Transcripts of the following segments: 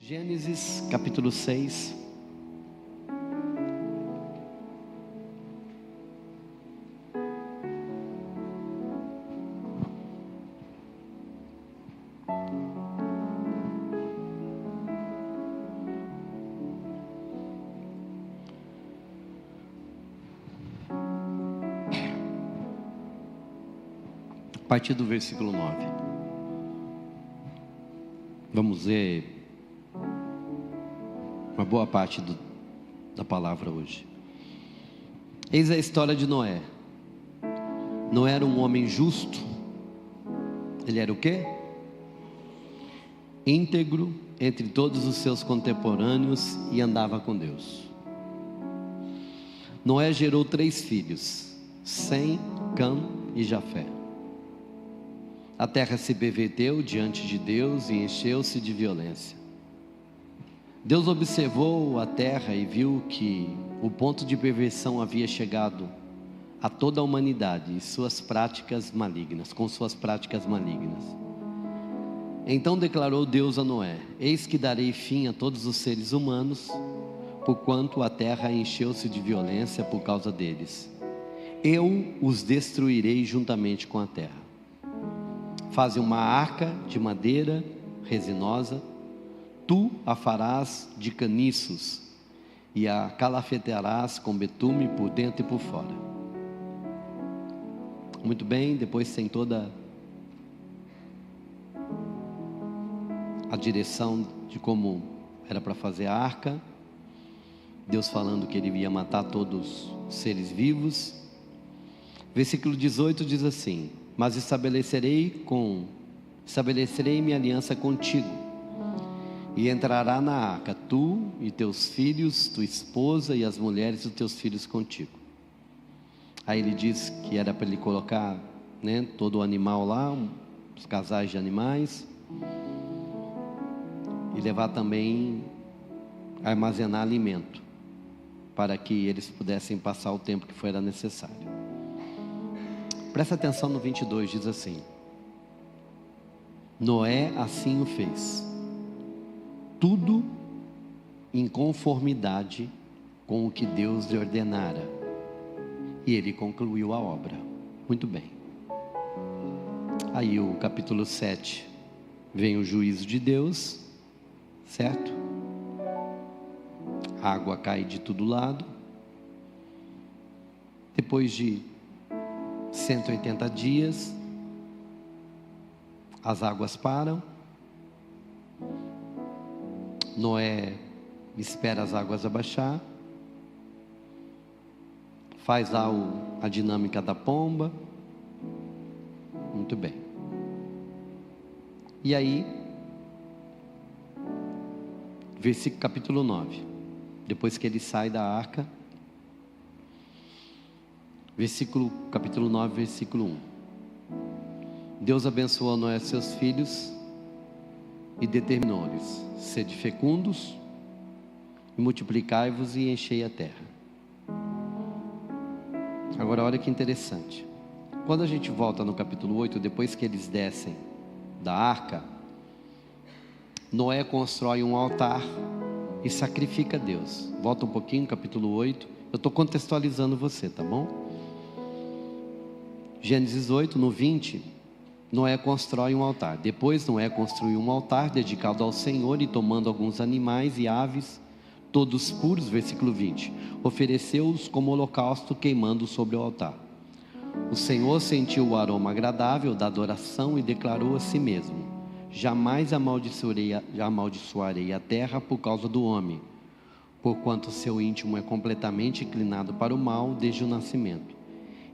Gênesis capítulo 6. A partir do versículo 9. Vamos ver uma boa parte da palavra hoje. Eis a história de Noé. Noé era um homem justo. Ele era o quê? Íntegro entre todos os seus contemporâneos e andava com Deus. Noé gerou 3 filhos, Sem, Cã e Jafé. A terra se perverteu diante de Deus e encheu-se de violência. Deus observou a terra e viu que o ponto de perversão havia chegado a toda a humanidade e com suas práticas malignas. Então declarou Deus a Noé: eis que darei fim a todos os seres humanos, porquanto a terra encheu-se de violência por causa deles. Eu os destruirei juntamente com a terra. Faze uma arca de madeira resinosa. Tu a farás de caniços e a calafetarás com betume por dentro e por fora. Muito bem, depois tem toda a direção de como era para fazer a arca. Deus falando que ele ia matar todos os seres vivos. Versículo 18 diz assim: mas estabelecerei minha aliança contigo, e entrará na arca tu e teus filhos, tua esposa e as mulheres dos teus filhos contigo. Aí ele diz que era para ele colocar, todo o animal lá, os casais de animais, e levar também, armazenar alimento, para que eles pudessem passar o tempo que fora necessário. Presta atenção no 22, diz assim: Noé assim o fez, tudo em conformidade com o que Deus lhe ordenara, e ele concluiu a obra. Muito bem. Aí o capítulo 7, vem o juízo de Deus, certo? A água cai de todo lado. Depois de 180 dias, as águas param. Noé espera as águas abaixar, faz lá a dinâmica da pomba. Muito bem. E aí, versículo capítulo 9, depois que ele sai da arca, capítulo 9, versículo 1. Deus abençoou Noé e seus filhos e determinou-lhes: sede fecundos e multiplicai-vos e enchei a terra. Agora olha que interessante. Quando a gente volta no capítulo 8, depois que eles descem da arca, Noé constrói um altar e sacrifica a Deus. Volta um pouquinho, capítulo 8. Eu estou contextualizando você, tá bom? Gênesis 8, no 20, Noé constrói um altar. Depois Noé construiu um altar dedicado ao Senhor, e tomando alguns animais e aves, todos puros, versículo 20, ofereceu-os como holocausto, queimando sobre o altar. O Senhor sentiu o aroma agradável da adoração e declarou a si mesmo: jamais amaldiçoarei a terra por causa do homem, porquanto seu íntimo é completamente inclinado para o mal desde o nascimento.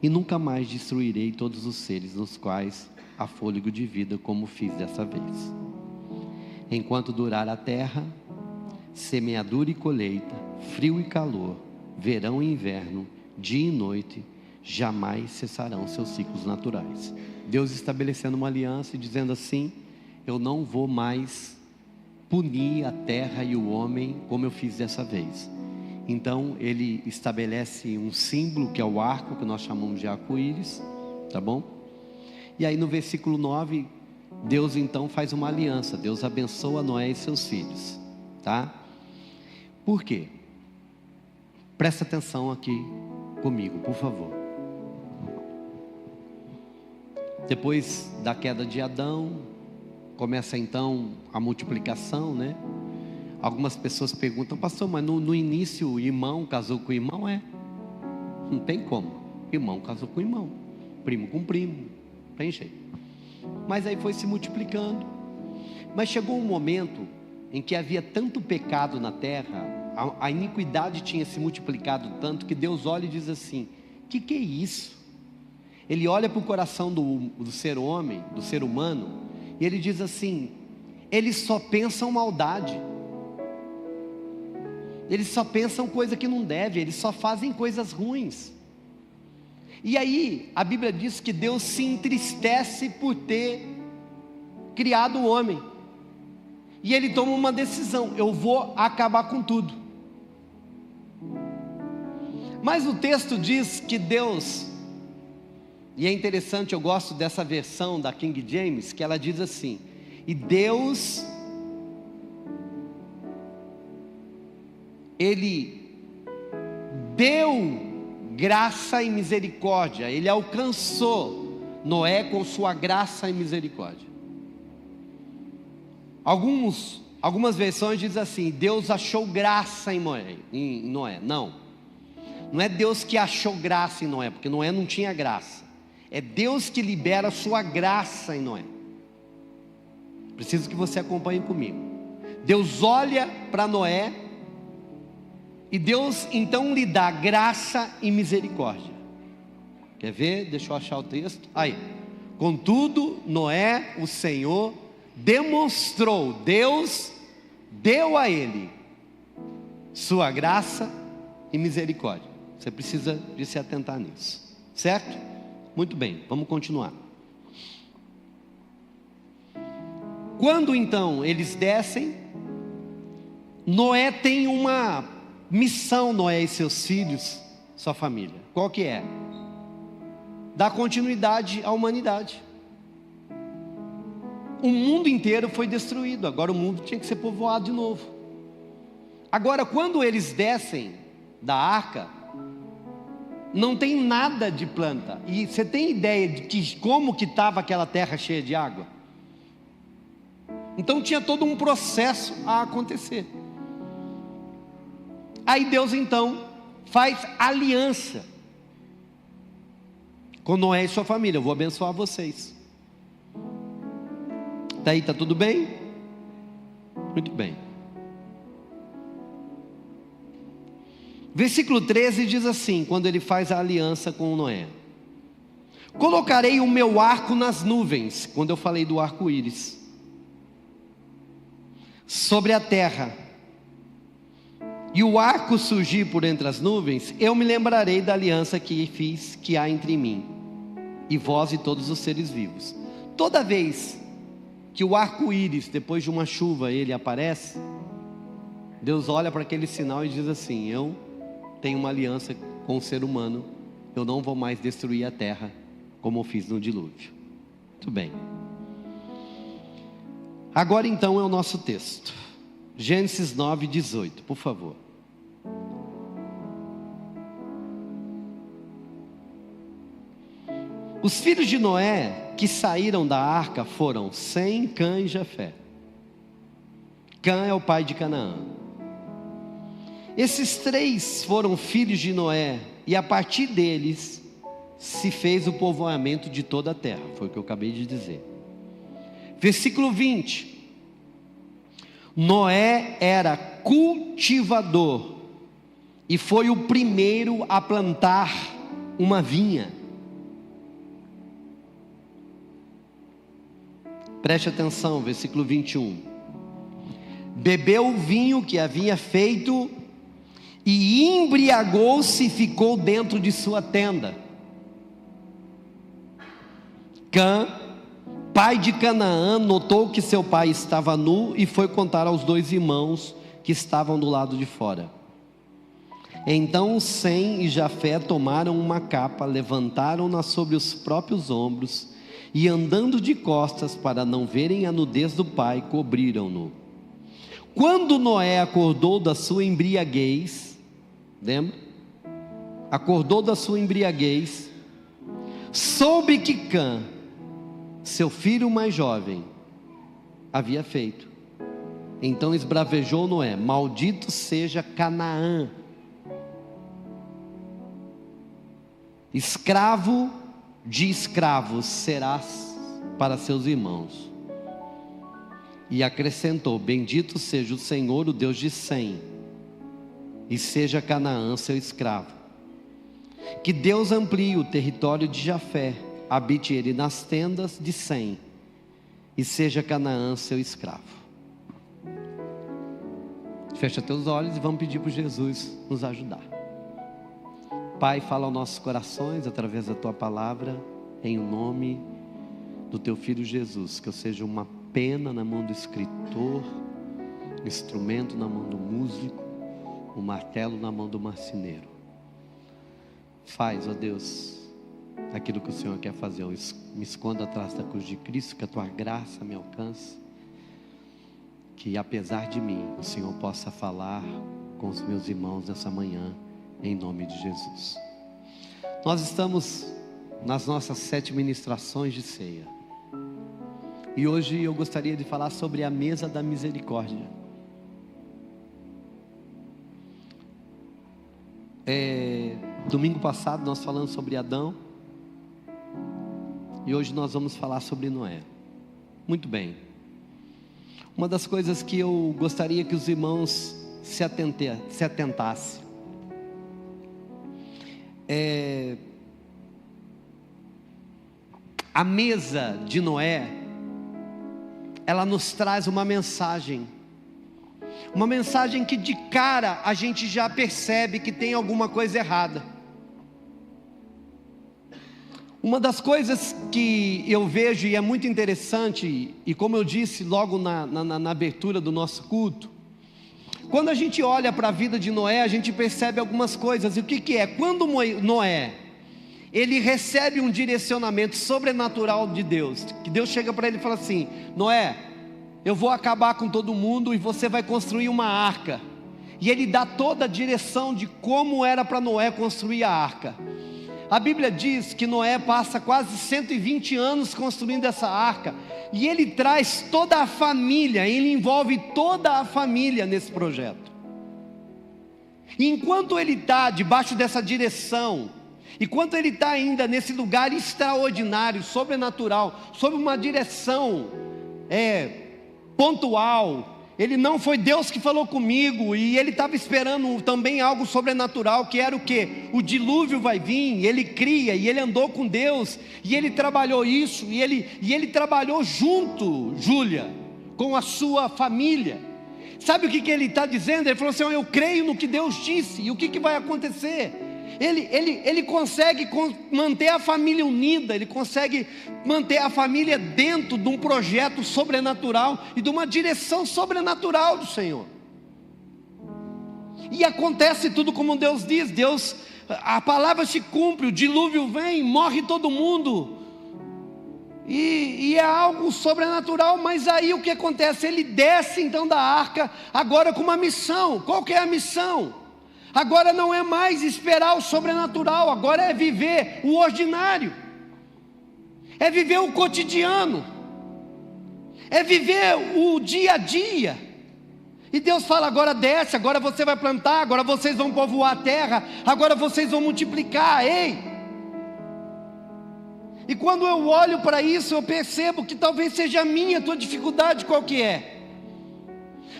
E nunca mais destruirei todos os seres nos quais há fôlego de vida, como fiz dessa vez. Enquanto durar a terra, semeadura e colheita, frio e calor, verão e inverno, dia e noite, jamais cessarão seus ciclos naturais. Deus estabelecendo uma aliança e dizendo assim: eu não vou mais punir a terra e o homem como eu fiz dessa vez. Então ele estabelece um símbolo, que é o arco, que nós chamamos de arco-íris, tá bom? E aí no versículo 9, Deus então faz uma aliança. Deus abençoa Noé e seus filhos. tá? Por quê? Presta atenção aqui comigo, por favor. Depois da queda de Adão, começa então a multiplicação, né? Algumas pessoas perguntam: pastor, mas no início o irmão casou com o irmão? Não tem como. Irmão casou com irmão, primo com primo, não tem jeito. Mas aí foi se multiplicando. Mas chegou um momento em que havia tanto pecado na terra, a iniquidade tinha se multiplicado tanto, que Deus olha e diz assim: que é isso? Ele olha para o coração do ser homem, do ser humano, e ele diz assim: eles só pensam maldade, eles só pensam coisa que não deve, eles só fazem coisas ruins. E aí a Bíblia diz que Deus se entristece por ter criado o homem, e ele toma uma decisão: eu vou acabar com tudo. Mas o texto diz que Deus, e é interessante, eu gosto dessa versão da King James, que ela diz assim: e Deus, Ele deu graça e misericórdia, Ele alcançou Noé com sua graça e misericórdia. Algumas versões dizem assim: Deus achou graça em Noé. Não é Deus que achou graça em Noé, porque Noé não tinha graça. É Deus que libera a sua graça em Noé. Preciso que você acompanhe comigo. Deus olha para Noé, e Deus então lhe dá graça e misericórdia. Quer ver? Deixa eu achar o texto. Aí: contudo, Noé, o Senhor, demonstrou, Deus deu a ele sua graça e misericórdia. Você precisa de se atentar nisso, certo? Muito bem, vamos continuar. Quando então eles descem, Noé tem uma missão, Noé e seus filhos, sua família. Qual que é? Dar continuidade à humanidade. O mundo inteiro foi destruído, agora o mundo tinha que ser povoado de novo. Agora, quando eles descem da arca, não tem nada de planta. E você tem ideia de como que estava aquela terra cheia de água? Então tinha todo um processo a acontecer. Aí Deus então faz aliança com Noé e sua família: eu vou abençoar vocês. Daí está tudo bem? Muito bem. Versículo 13 diz assim, quando ele faz a aliança com Noé: colocarei o meu arco nas nuvens, quando eu falei do arco-íris, sobre a terra, e o arco surgir por entre as nuvens, eu me lembrarei da aliança que fiz, que há entre mim e vós e todos os seres vivos. Toda vez que o arco-íris, depois de uma chuva, ele aparece, Deus olha para aquele sinal e diz assim: eu tenho uma aliança com o ser humano, eu não vou mais destruir a terra como eu fiz no dilúvio. Muito bem. Agora então é o nosso texto, Gênesis 9:18, por favor. Os filhos de Noé que saíram da arca foram Sem, Cã e Jafé. Cã é o pai de Canaã. Esses três foram filhos de Noé, e a partir deles se fez o povoamento de toda a terra. Foi o que eu acabei de dizer. Versículo 20: Noé era cultivador e foi o primeiro a plantar uma vinha. Preste atenção, versículo 21. Bebeu o vinho que havia feito e embriagou-se e ficou dentro de sua tenda. Cã, pai de Canaã, notou que seu pai estava nu e foi contar aos dois irmãos que estavam do lado de fora. Então Sem e Jafé tomaram uma capa, levantaram-na sobre os próprios ombros e, andando de costas para não verem a nudez do pai, cobriram-no. Quando Noé acordou da sua embriaguez, lembra? Acordou da sua embriaguez, soube que Cã, seu filho mais jovem, havia feito. Então esbravejou Noé: maldito seja Canaã, escravo de escravos serás para seus irmãos. E acrescentou: bendito seja o Senhor, o Deus de Sem, e seja Canaã seu escravo. Que Deus amplie o território de Jafé, habite ele nas tendas de Sem, e seja Canaã seu escravo. Fecha teus olhos e vamos pedir para Jesus nos ajudar. Pai, fala aos nossos corações através da Tua palavra, em nome do Teu Filho Jesus. Que eu seja uma pena na mão do escritor, um instrumento na mão do músico, um martelo na mão do marceneiro. Faz, ó Deus, aquilo que o Senhor quer fazer. Eu me escondo atrás da cruz de Cristo, que a Tua graça me alcance, que apesar de mim, o Senhor possa falar com os meus irmãos nessa manhã, em nome de Jesus. Nós estamos nas nossas 7 ministrações de ceia, e hoje eu gostaria de falar sobre a mesa da misericórdia. Domingo passado nós falamos sobre Adão, e hoje nós vamos falar sobre Noé. Muito bem. Uma das coisas que eu gostaria que os irmãos se atentassem a mesa de Noé. Ela nos traz uma mensagem que de cara a gente já percebe que tem alguma coisa errada. Uma das coisas que eu vejo e é muito interessante, e como eu disse logo na abertura do nosso culto, quando a gente olha para a vida de Noé, a gente percebe algumas coisas. E o que é? Quando Noé, ele recebe um direcionamento sobrenatural de Deus, que Deus chega para ele e fala assim: Noé, eu vou acabar com todo mundo e você vai construir uma arca. E ele dá toda a direção de como era para Noé construir a arca. A Bíblia diz que Noé passa quase 120 anos construindo essa arca, e ele traz toda a família, ele envolve toda a família nesse projeto. E enquanto ele está debaixo dessa direção, enquanto ele está ainda nesse lugar extraordinário, sobrenatural, sob uma direção pontual, ele não foi Deus que falou comigo, e ele estava esperando também algo sobrenatural, que era o quê? O dilúvio vai vir. Ele cria, e ele andou com Deus, e ele trabalhou isso, e ele trabalhou junto, Júlia, com a sua família. Sabe o que ele está dizendo? Ele falou assim: eu creio no que Deus disse. E o que vai acontecer? Ele consegue manter a família unida, ele consegue manter a família dentro de um projeto sobrenatural e de uma direção sobrenatural do Senhor. E acontece tudo como Deus diz. A palavra se cumpre, o dilúvio vem, morre todo mundo, e é algo sobrenatural. Mas aí o que acontece? Ele desce então da arca, agora com uma missão. Qual que é a missão? Agora não é mais esperar o sobrenatural, agora é viver o ordinário, é viver o cotidiano, é viver o dia a dia. E Deus fala: agora desce, agora você vai plantar, agora vocês vão povoar a terra, agora vocês vão multiplicar. Ei! E quando eu olho para isso, eu percebo que talvez seja a minha, a tua dificuldade. Qual que é?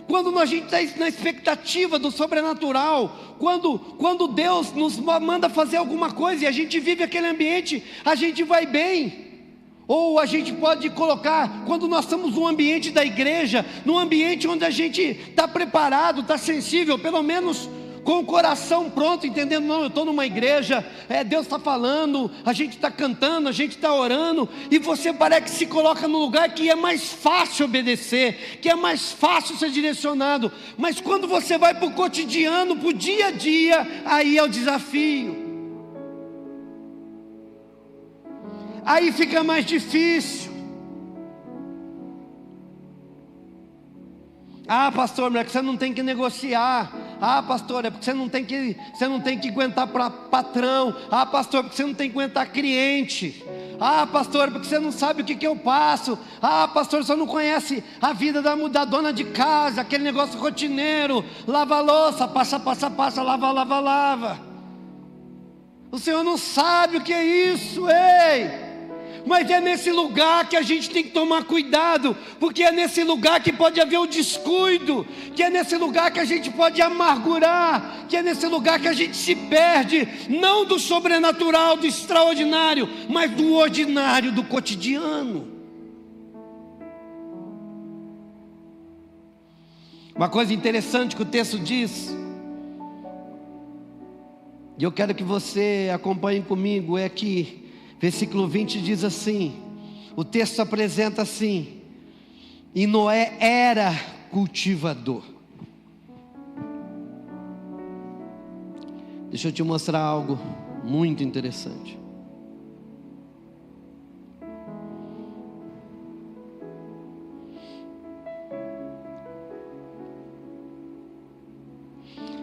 Quando a gente está na expectativa do sobrenatural, quando Deus nos manda fazer alguma coisa e a gente vive aquele ambiente, a gente vai bem. Ou a gente pode colocar, quando nós estamos no ambiente da igreja, num ambiente onde a gente está preparado, está sensível, pelo menos com o coração pronto, entendendo: não, eu estou numa igreja, Deus está falando, a gente está cantando, a gente está orando, e você parece que se coloca num lugar que é mais fácil obedecer, que é mais fácil ser direcionado. Mas quando você vai para o cotidiano, para o dia a dia, aí é o desafio, aí fica mais difícil. Ah, pastor, mas é que você não tem que negociar. Ah, pastor, é porque você não tem que aguentar patrão. Ah, pastor, porque você não tem que aguentar cliente. Ah, pastor, porque você não sabe o que eu passo. Ah, pastor, você não conhece a vida da dona de casa, aquele negócio rotineiro, lava a louça, passa, lava. O Senhor não sabe o que é isso, ei. Mas é nesse lugar que a gente tem que tomar cuidado, porque é nesse lugar que pode haver o descuido, que é nesse lugar que a gente pode amargurar, que é nesse lugar que a gente se perde, não do sobrenatural, do extraordinário, mas do ordinário, do cotidiano. Uma coisa interessante que o texto diz, e eu quero que você acompanhe comigo, é que versículo 20 diz assim, o texto apresenta assim: e Noé era cultivador. Deixa eu te mostrar algo muito interessante.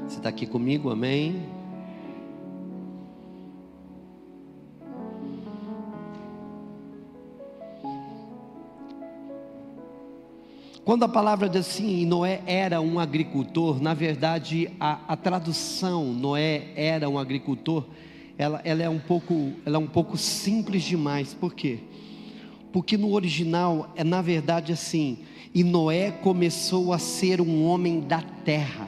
Você está aqui comigo, amém? Quando a palavra diz assim, Noé era um agricultor, na verdade a tradução Noé era um agricultor, ela é um pouco simples demais. Por quê? Porque no original é na verdade assim, e Noé começou a ser um homem da terra.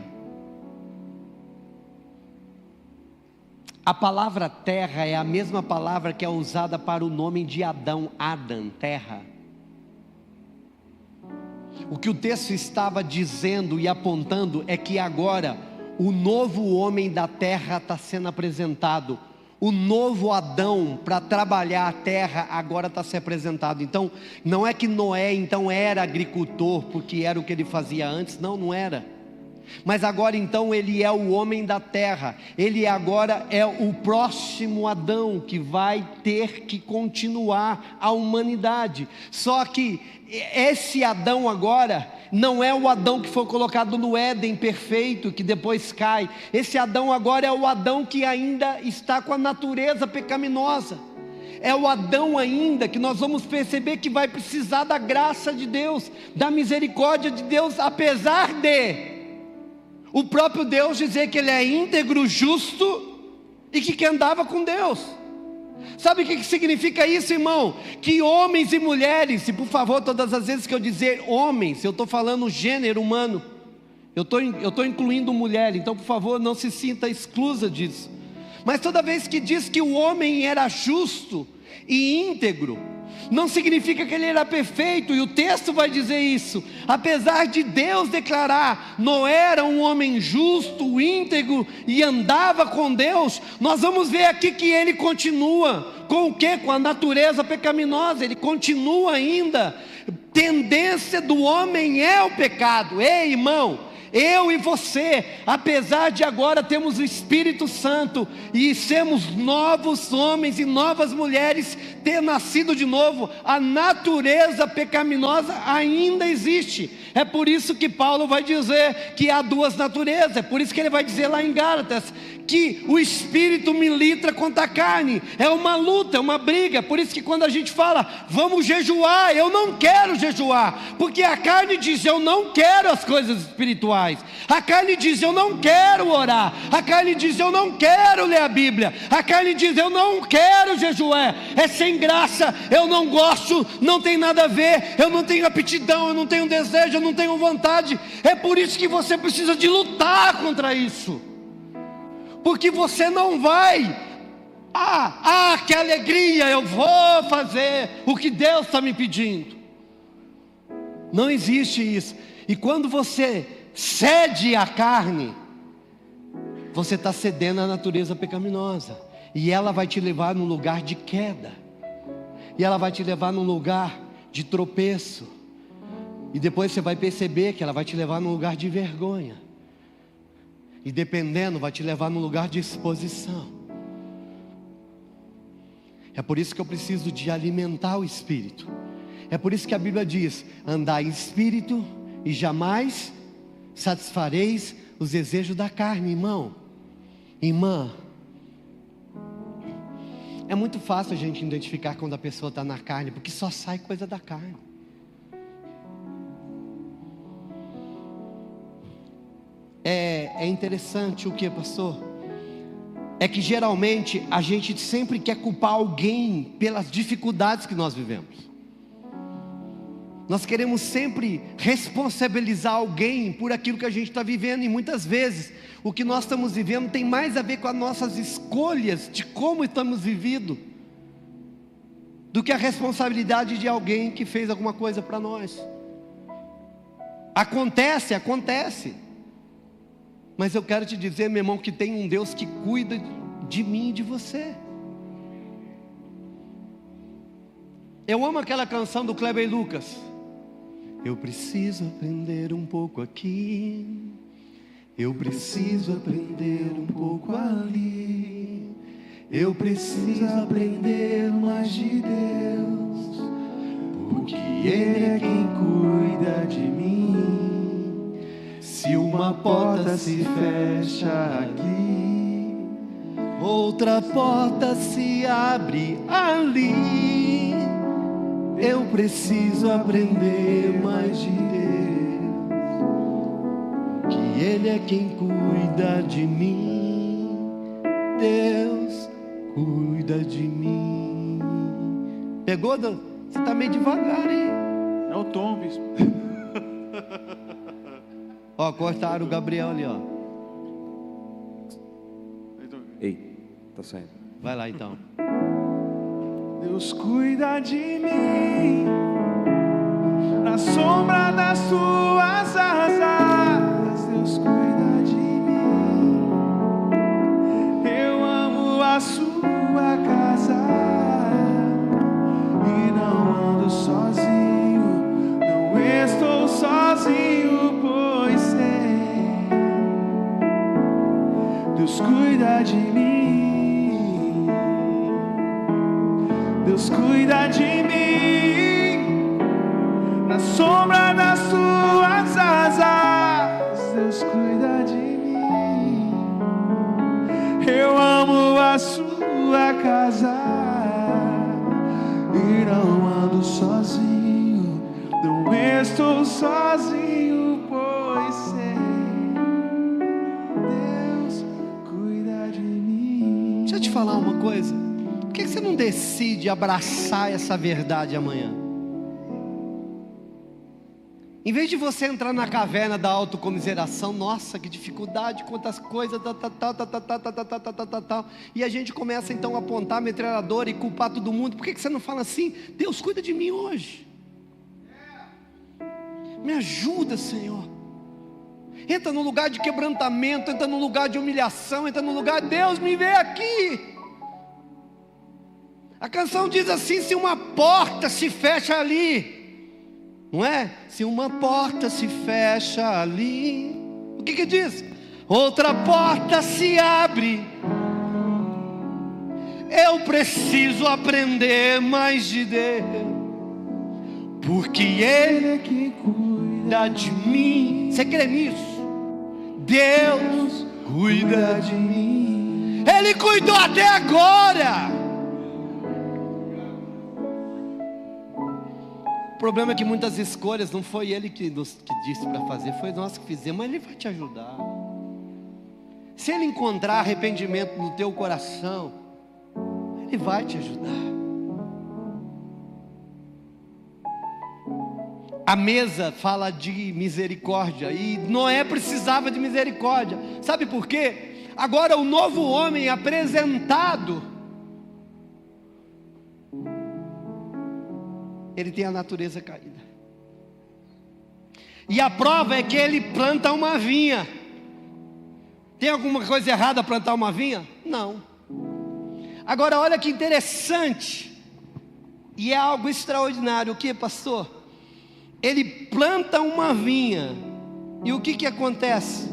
A palavra terra é a mesma palavra que é usada para o nome de Adão, Adam, terra. O que o texto estava dizendo e apontando é que agora o novo homem da terra está sendo apresentado. O novo Adão para trabalhar a terra agora está sendo apresentado. Então não é que Noé então era agricultor porque era o que ele fazia antes. Não era. Mas agora então ele é o homem da terra. Ele agora é o próximo Adão que vai ter que continuar a humanidade. Só que esse Adão agora não é o Adão que foi colocado no Éden perfeito, que depois cai. Esse Adão agora é o Adão que ainda está com a natureza pecaminosa. É o Adão ainda que nós vamos perceber que vai precisar da graça de Deus, da misericórdia de Deus, apesar de o próprio Deus dizer que ele é íntegro, justo e que andava com Deus. Sabe o que significa isso, irmão? Que homens e mulheres, e por favor, todas as vezes que eu dizer homens, eu estou falando gênero humano, eu estou incluindo mulher, então por favor não se sinta exclusa disso. Mas toda vez que diz que o homem era justo e íntegro, não significa que ele era perfeito, e o texto vai dizer isso. Apesar de Deus declarar, Noé era um homem justo, íntegro e andava com Deus, nós vamos ver aqui que ele continua com o quê? Com a natureza pecaminosa. Ele continua ainda, tendência do homem é o pecado. Ei, irmão, eu e você, apesar de agora termos o Espírito Santo e sermos novos homens e novas mulheres, ter nascido de novo, a natureza pecaminosa ainda existe. É por isso que Paulo vai dizer que há duas naturezas. É por isso que ele vai dizer lá em Gálatas que o Espírito milita contra a carne. É uma luta, é uma briga. Por isso que quando a gente fala, vamos jejuar, eu não quero jejuar, porque a carne diz, eu não quero as coisas espirituais. A carne diz, eu não quero orar. A carne diz, eu não quero ler a Bíblia. A carne diz, eu não quero jejuar, é sem graça, eu não gosto, não tem nada a ver, eu não tenho aptidão, eu não tenho desejo, eu não tenho vontade. É por isso que você precisa de lutar contra isso, porque você não vai, que alegria, eu vou fazer o que Deus está me pedindo. Não existe isso. E quando você cede à carne, você está cedendo à natureza pecaminosa, e ela vai te levar num lugar de queda, e ela vai te levar num lugar de tropeço, e depois você vai perceber que ela vai te levar num lugar de vergonha, e dependendo, vai te levar num lugar de exposição. É por isso que eu preciso de alimentar o Espírito. É por isso que a Bíblia diz, andar em Espírito e jamais satisfareis os desejos da carne. Irmão, irmã, é muito fácil a gente identificar quando a pessoa está na carne, porque só sai coisa da carne. É interessante o que, pastor? É que geralmente a gente sempre quer culpar alguém pelas dificuldades que nós vivemos. Nós queremos sempre responsabilizar alguém por aquilo que a gente está vivendo, e muitas vezes o que nós estamos vivendo tem mais a ver com as nossas escolhas de como estamos vivendo, do que a responsabilidade de alguém que fez alguma coisa para nós. Acontece. Mas eu quero te dizer, meu irmão, que tem um Deus que cuida de mim e de você. Eu amo aquela canção do Kleber e Lucas. Eu preciso aprender um pouco aqui, eu preciso aprender um pouco ali, eu preciso aprender mais de Deus, porque Ele é quem cuida de mim. Se uma porta se fecha aqui, outra porta se abre ali. Eu preciso aprender mais de Deus, que Ele é quem cuida de mim. Deus cuida de mim. Pegou? Você está meio devagar aí. É o tom, bispo. Ó, cortaram o Gabriel ali, ó. Ei, tá saindo. Vai lá então. Deus cuida de mim, na sombra das suas asas. Deus cuida de mim. Eu amo a sua casa e não ando sozinho, não estou sozinho, pois sei. Deus cuida de mim. Deus cuida de mim, na sombra das suas asas. Deus cuida de mim. Eu amo a sua casa e não ando sozinho, não estou sozinho, pois sei. Deus cuida de mim. Deixa eu te falar uma coisa. Por que você não decide abraçar essa verdade amanhã? Em vez de você entrar na caverna da autocomiseração, nossa, que dificuldade, quantas coisas, tal, e a gente começa então a apontar a metralhadora e culpar todo mundo. Por que você não fala assim? Deus cuida de mim hoje. Me ajuda, Senhor. Entra no lugar de quebrantamento, entra no lugar de humilhação, entra no lugar, Deus me vê aqui. A canção diz assim: se uma porta se fecha ali, não é? Se uma porta se fecha ali, o que diz? Outra porta se abre. Eu preciso aprender mais de Deus, porque Ele é quem cuida de mim. Você crê nisso? Deus cuida de mim. Ele cuidou até agora. O problema é que muitas escolhas não foi Ele que disse para fazer, foi nós que fizemos, mas Ele vai te ajudar. Se Ele encontrar arrependimento no teu coração, Ele vai te ajudar. A mesa fala de misericórdia, e Noé precisava de misericórdia. Sabe por quê? Agora o novo homem apresentado, ele tem a natureza caída. E a prova é que ele planta uma vinha. Tem alguma coisa errada plantar uma vinha? Não. Agora olha que interessante, e é algo extraordinário. O que, pastor? Ele planta uma vinha, e o que acontece?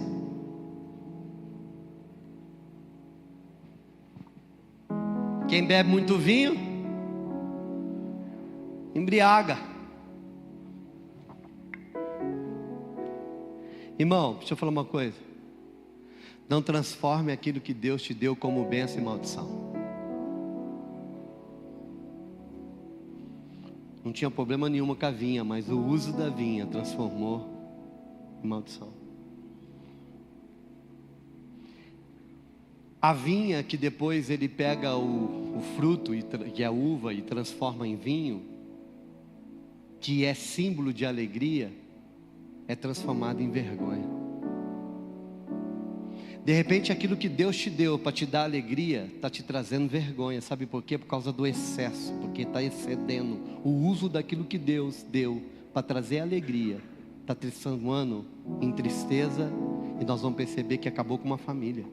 Quem bebe muito vinho embriaga. Irmão, deixa eu falar uma coisa. Não transforme aquilo que Deus te deu como bênção em maldição. Não tinha problema nenhum com a vinha, mas o uso da vinha transformou em maldição. A vinha que depois ele pega o fruto, que é a uva, e transforma em vinho, que é símbolo de alegria, é transformado em vergonha. De repente aquilo que Deus te deu para te dar alegria, está te trazendo vergonha. Sabe por quê? Por causa do excesso, porque está excedendo. O uso daquilo que Deus deu para trazer alegria, está transformando em tristeza, e nós vamos perceber que acabou com uma família.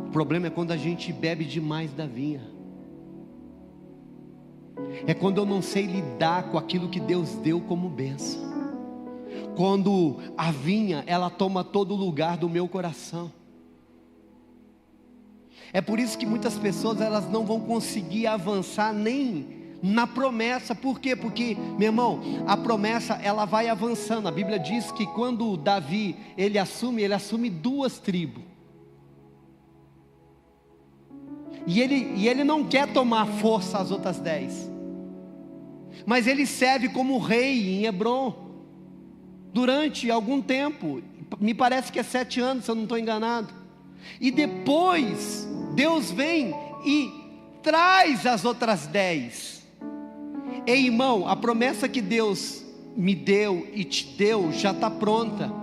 O problema é quando a gente bebe demais da vinha. É quando eu não sei lidar com aquilo que Deus deu como bênção. Quando a vinha, ela toma todo o lugar do meu coração. É por isso que muitas pessoas, elas não vão conseguir avançar nem na promessa. Por quê? Porque, meu irmão, a promessa, ela vai avançando. A Bíblia diz que quando Davi, ele assume 2 tribos. E ele não quer tomar força às outras 10. Mas ele serve como rei em Hebrom durante algum tempo, me parece que é 7 anos, se eu não estou enganado. E depois Deus vem e traz as outras 10. Ei, irmão, a promessa que Deus me deu e te deu já está pronta.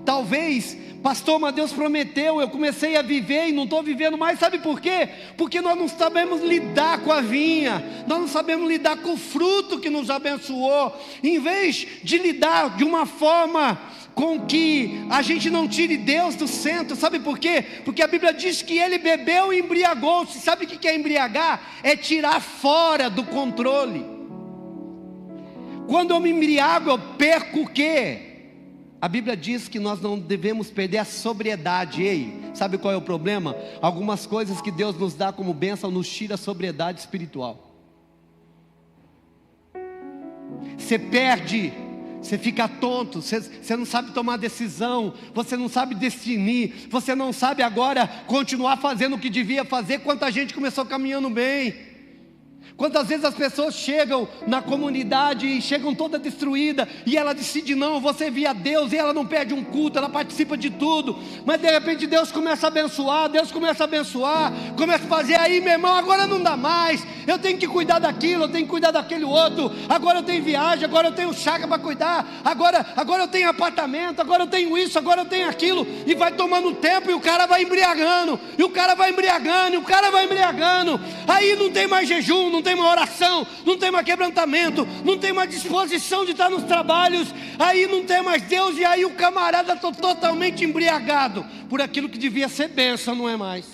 Talvez, pastor, mas Deus prometeu, eu comecei a viver e não estou vivendo mais. Sabe por quê? Porque nós não sabemos lidar com a vinha, nós não sabemos lidar com o fruto que nos abençoou. Em vez de lidar de uma forma com que a gente não tire Deus do centro. Sabe por quê? Porque a Bíblia diz que ele bebeu e embriagou-se. Sabe o que é embriagar? É tirar fora do controle. Quando eu me embriago, eu perco o quê? A Bíblia diz que nós não devemos perder a sobriedade. Ei, sabe qual é o problema? Algumas coisas que Deus nos dá como bênção nos tira a sobriedade espiritual. Você perde, você fica tonto, você não sabe tomar decisão, você não sabe discernir, você não sabe agora continuar fazendo o que devia fazer. Quanta gente começou caminhando bem. Quantas vezes as pessoas chegam na comunidade e chegam toda destruída, e ela decide, não, eu vou servir a Deus, e ela não perde um culto, ela participa de tudo, mas de repente Deus começa a abençoar, começa a fazer, aí meu irmão, agora não dá mais, eu tenho que cuidar daquilo, eu tenho que cuidar daquele outro, agora eu tenho viagem, agora eu tenho chácara para cuidar, agora eu tenho apartamento, agora eu tenho isso, agora eu tenho aquilo, e vai tomando tempo, e o cara vai embriagando, aí não tem mais jejum, não tem mais oração, não tem mais quebrantamento, não tem mais disposição de estar nos trabalhos, aí não tem mais Deus, e aí o camarada está totalmente embriagado por aquilo que devia ser bênção, não é mais.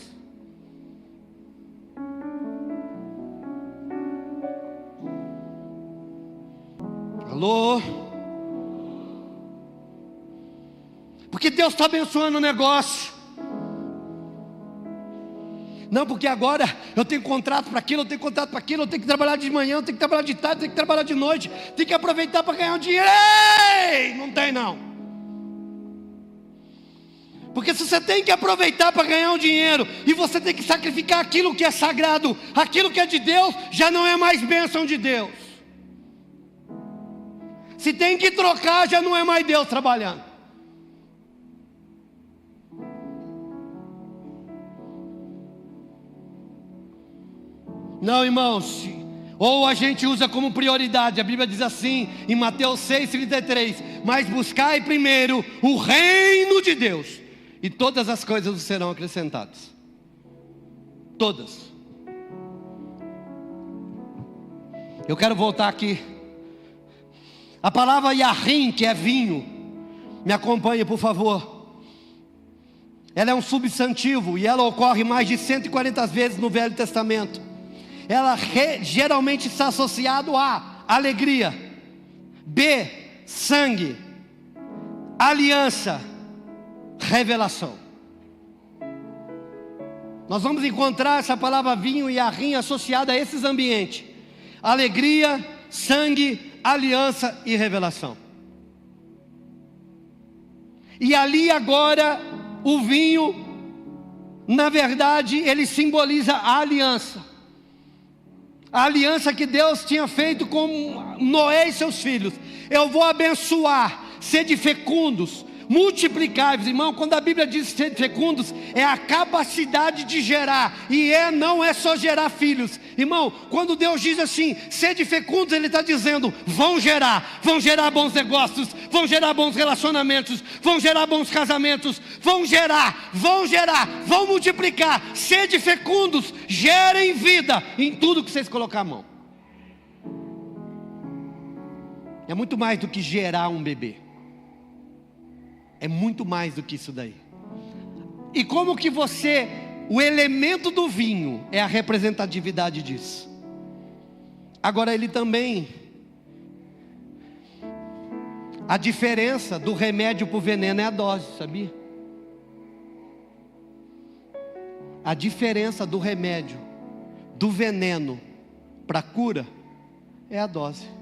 Alô? Porque Deus está abençoando o negócio. Não, porque agora eu tenho contrato para aquilo, eu tenho contrato para aquilo, eu tenho que trabalhar de manhã, eu tenho que trabalhar de tarde, eu tenho que trabalhar de noite, tenho que aproveitar para ganhar um dinheiro. Ei, não tem não. Porque se você tem que aproveitar para ganhar um dinheiro, e você tem que sacrificar aquilo que é sagrado, aquilo que é de Deus, já não é mais bênção de Deus. Se tem que trocar, já não é mais Deus trabalhando. Não, irmãos, ou a gente usa como prioridade. A Bíblia diz assim em Mateus 6,33: mas buscai primeiro o reino de Deus, e todas as coisas vos serão acrescentadas. Todas. Eu quero voltar aqui. A palavra Yarim, que é vinho, me acompanhe por favor. Ela é um substantivo, e ela ocorre mais de 140 vezes no Velho Testamento. Ela geralmente está associado a alegria, B, sangue, aliança, revelação. Nós vamos encontrar essa palavra vinho e arrim associada a esses ambientes: alegria, sangue, aliança e revelação. E ali agora, o vinho, na verdade, ele simboliza a aliança. A aliança que Deus tinha feito com Noé e seus filhos. Eu vou abençoar, sede fecundos, multiplicai-vos. Irmão, quando a Bíblia diz sede fecundos, é a capacidade de gerar. E não é só gerar filhos. Irmão, quando Deus diz assim, sede fecundos, Ele está dizendo, vão gerar bons negócios, vão gerar bons relacionamentos, vão gerar bons casamentos, vão multiplicar. Sede fecundos, gerem vida em tudo que vocês colocar a mão. É muito mais do que gerar um bebê. É muito mais do que isso daí. E como que o elemento do vinho é a representatividade disso. Agora ele também, a diferença do remédio para o veneno é a dose, sabia? A diferença do remédio, do veneno para a cura, é a dose.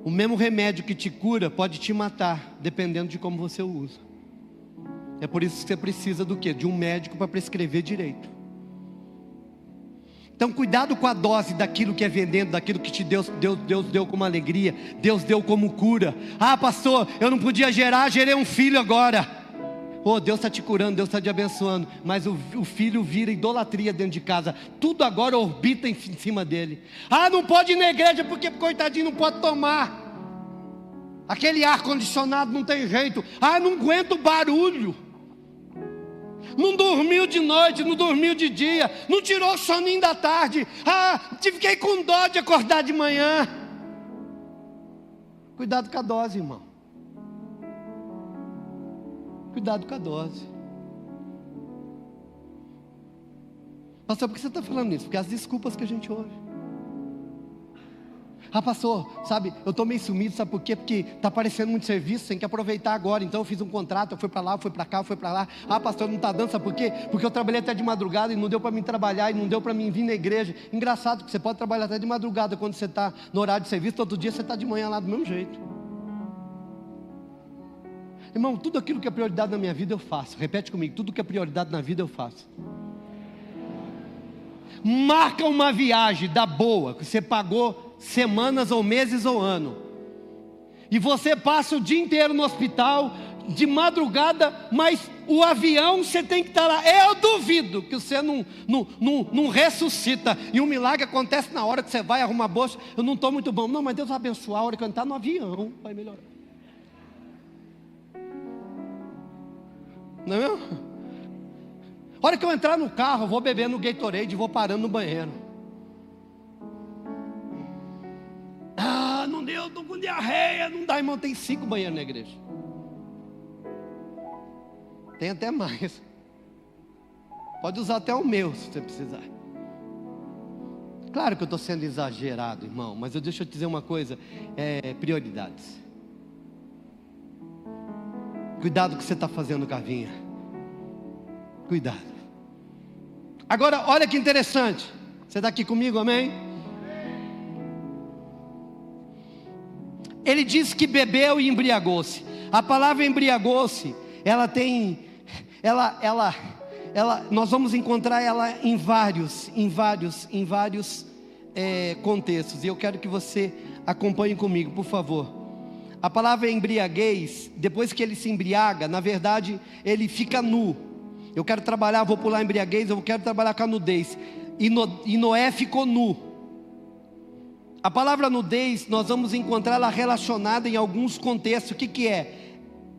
O mesmo remédio que te cura pode te matar, dependendo de como você o usa. É por isso que você precisa do quê? De um médico para prescrever direito. Então cuidado com a dose daquilo que é vendendo, daquilo que Deus deu como alegria, Deus deu como cura. Ah, pastor, eu não podia gerei um filho agora. Oh, Deus está te curando, Deus está te abençoando, mas o filho vira idolatria dentro de casa. Tudo agora orbita em cima dele. Ah, não pode ir na igreja porque coitadinho não pode tomar. Aquele ar condicionado não tem jeito. Ah, não aguento o barulho. Não dormiu de noite, não dormiu de dia, não tirou o soninho da tarde. Ah, fiquei com dó de acordar de manhã. Cuidado com a dose, irmão. Cuidado com a dose. Pastor, por que você está falando isso? Porque as desculpas que a gente ouve. Ah, pastor, sabe, eu estou meio sumido, sabe por quê? Porque está aparecendo muito serviço, tem que aproveitar agora. Então eu fiz um contrato, eu fui para lá, eu fui para cá, eu fui para lá. Ah, pastor, não está dando, sabe por quê? Porque eu trabalhei até de madrugada e não deu para mim trabalhar, e não deu para mim vir na igreja. Engraçado que você pode trabalhar até de madrugada quando você está no horário de serviço, todo dia você está de manhã lá do mesmo jeito. Irmão, tudo aquilo que é prioridade na minha vida eu faço. Repete comigo, tudo que é prioridade na vida eu faço. Marca uma viagem da boa, que você pagou semanas ou meses ou ano, e você passa o dia inteiro no hospital, de madrugada, mas o avião você tem que estar lá. Eu duvido que você não ressuscita, e um milagre acontece na hora que você vai arrumar a bolsa. Eu não estou muito bom, não, mas Deus vai abençoar a hora que eu entrar no avião, vai melhorar. Não é mesmo? A hora que eu entrar no carro, eu vou beber no Gatorade e vou parando no banheiro. Ah, não deu, estou com diarreia. Não dá, irmão, tem 5 banheiros na igreja. Tem até mais. Pode usar até o meu, se você precisar. Claro que eu estou sendo exagerado, irmão, mas deixa eu te dizer uma coisa, prioridades. Cuidado com o que você está fazendo, Carvinha. Cuidado. Agora, olha que interessante. Você está aqui comigo, amém? Ele diz que bebeu e embriagou-se. A palavra embriagou-se, nós vamos encontrar ela em vários contextos. E eu quero que você acompanhe comigo, por favor. A palavra embriaguez, depois que ele se embriaga, na verdade, ele fica nu. Eu quero trabalhar, vou pular embriaguez, eu quero trabalhar com a nudez. E Noé ficou nu. A palavra nudez, nós vamos encontrar ela relacionada em alguns contextos. O que é?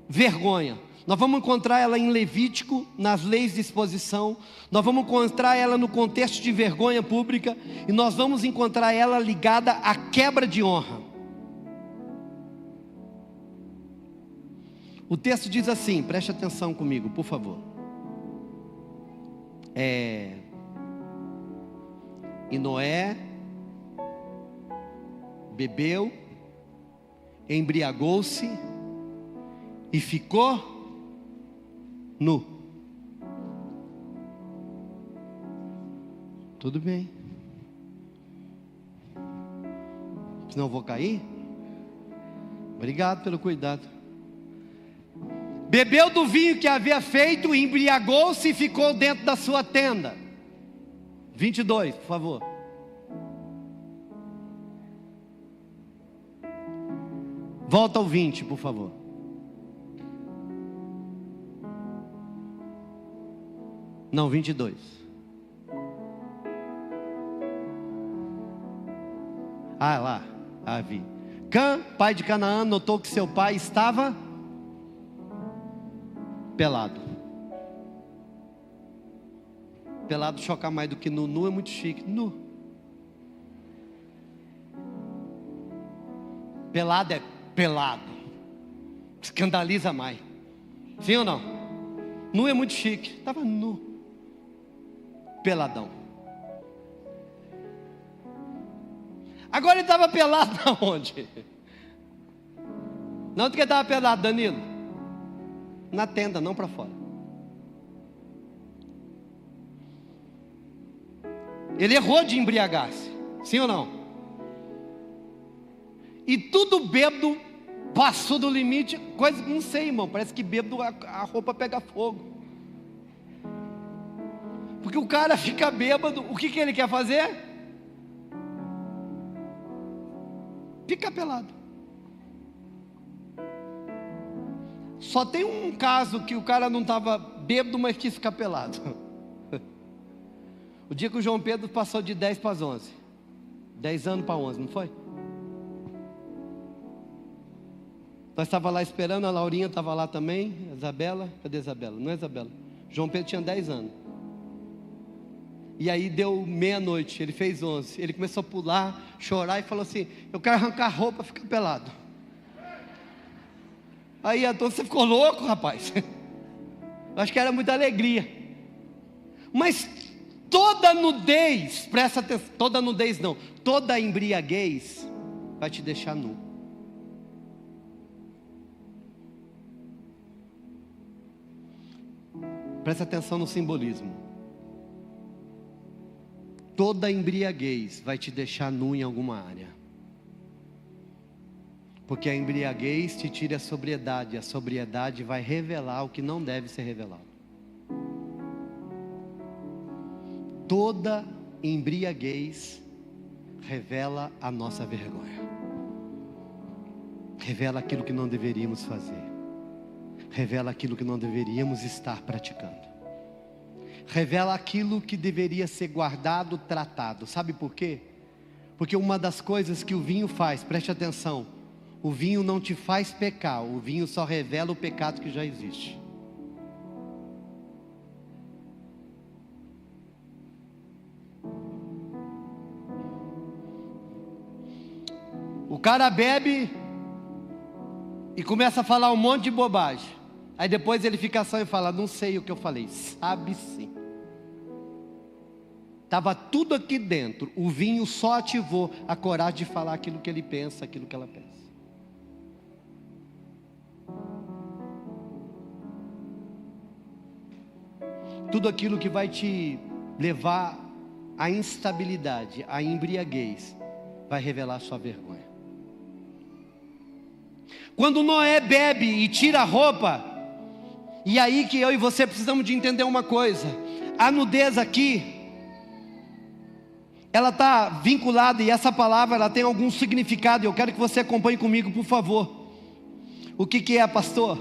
Vergonha. Nós vamos encontrar ela em Levítico, nas leis de exposição. Nós vamos encontrar ela no contexto de vergonha pública. E nós vamos encontrar ela ligada à quebra de honra. O texto diz assim, preste atenção comigo, por favor. E Noé bebeu, embriagou-se e ficou nu. Tudo bem. Senão eu vou cair. Obrigado pelo cuidado. Bebeu do vinho que havia feito, embriagou-se e ficou dentro da sua tenda. 22, por favor. Volta ao 20, por favor. Não, 22. Ah, lá, vi. Cã, pai de Canaã, notou que seu pai estava pelado. Pelado choca mais do que nu. Nu é muito chique. Nu. Pelado é pelado. Escandaliza mais. Sim ou não? Nu é muito chique. Estava nu. Peladão. Agora ele estava pelado aonde? Não, onde que ele estava pelado, Danilo? Na tenda, não para fora. Ele errou de embriagar-se. Sim ou não? E tudo bêbado passou do limite. Coisa, não sei, irmão. Parece que bêbado a roupa pega fogo. Porque o cara fica bêbado. O que ele quer fazer? Fica pelado. Só tem um caso que o cara não estava bêbado, mas quis ficar pelado. O dia que o João Pedro passou de 10 para as 11. 10 anos para 11, não foi? Nós estávamos lá esperando, a Laurinha estava lá também, a Isabela. Cadê a Isabela? Não é Isabela. João Pedro tinha 10 anos. E aí deu meia-noite, ele fez 11. Ele começou a pular, chorar e falou assim: eu quero arrancar a roupa e ficar pelado. Aí a você ficou louco, rapaz. Acho que era muita alegria. Mas toda nudez, presta atenção, toda nudez não, toda embriaguez vai te deixar nu. Presta atenção no simbolismo. Toda embriaguez vai te deixar nu em alguma área. Porque a embriaguez te tira a sobriedade vai revelar o que não deve ser revelado. Toda embriaguez revela a nossa vergonha. Revela aquilo que não deveríamos fazer. Revela aquilo que não deveríamos estar praticando. Revela aquilo que deveria ser guardado, tratado. Sabe por quê? Porque uma das coisas que o vinho faz, preste atenção, o vinho não te faz pecar, o vinho só revela o pecado que já existe. O cara bebe e começa a falar um monte de bobagem. Aí depois ele fica só e fala: não sei o que eu falei. Sabe sim. Estava tudo aqui dentro. O vinho só ativou a coragem de falar aquilo que ele pensa, aquilo que ela pensa. Tudo aquilo que vai te levar à instabilidade, à embriaguez, vai revelar a sua vergonha. Quando Noé bebe e tira a roupa, e aí que eu e você precisamos de entender uma coisa: a nudez aqui, ela está vinculada, e essa palavra ela tem algum significado, e eu quero que você acompanhe comigo, por favor. O que é, pastor?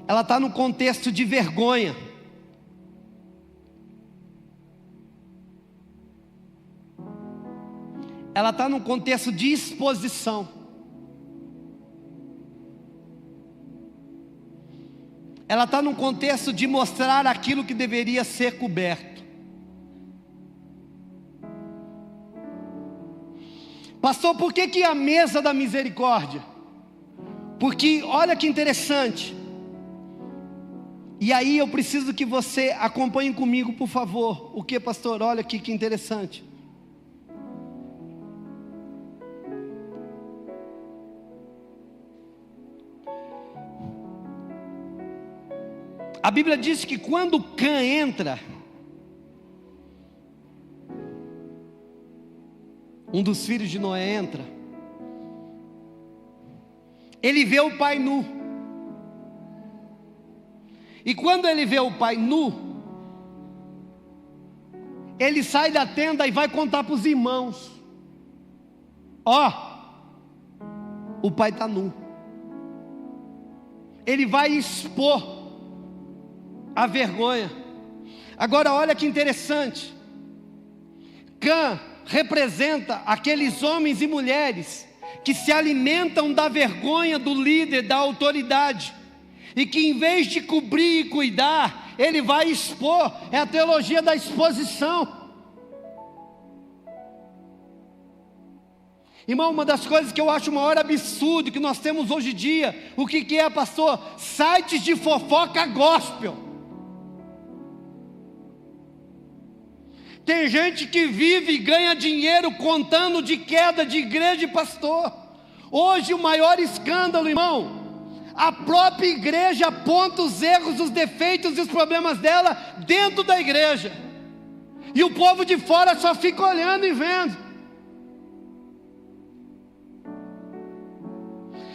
Ela está no contexto de vergonha. Ela está no contexto de exposição. Ela está num contexto de mostrar aquilo que deveria ser coberto. Pastor, por que a mesa da misericórdia? Porque olha que interessante. E aí eu preciso que você acompanhe comigo, por favor. O que, pastor? Olha aqui que interessante. A Bíblia diz que quando Cã entra, um dos filhos de Noé entra, ele vê o pai nu. E quando ele vê o pai nu, ele sai da tenda e vai contar para os irmãos: ó, o pai está nu. Ele vai expor a vergonha. Agora olha que interessante, Cã representa aqueles homens e mulheres que se alimentam da vergonha do líder, da autoridade, e que em vez de cobrir e cuidar, ele vai expor. É a teologia da exposição. Irmão, uma das coisas que eu acho o maior absurdo que nós temos hoje em dia, o que é, pastor? Sites de fofoca gospel. Tem gente que vive e ganha dinheiro contando de queda de igreja e pastor. Hoje o maior escândalo, irmão, a própria igreja aponta os erros, os defeitos e os problemas dela dentro da igreja, e o povo de fora só fica olhando e vendo.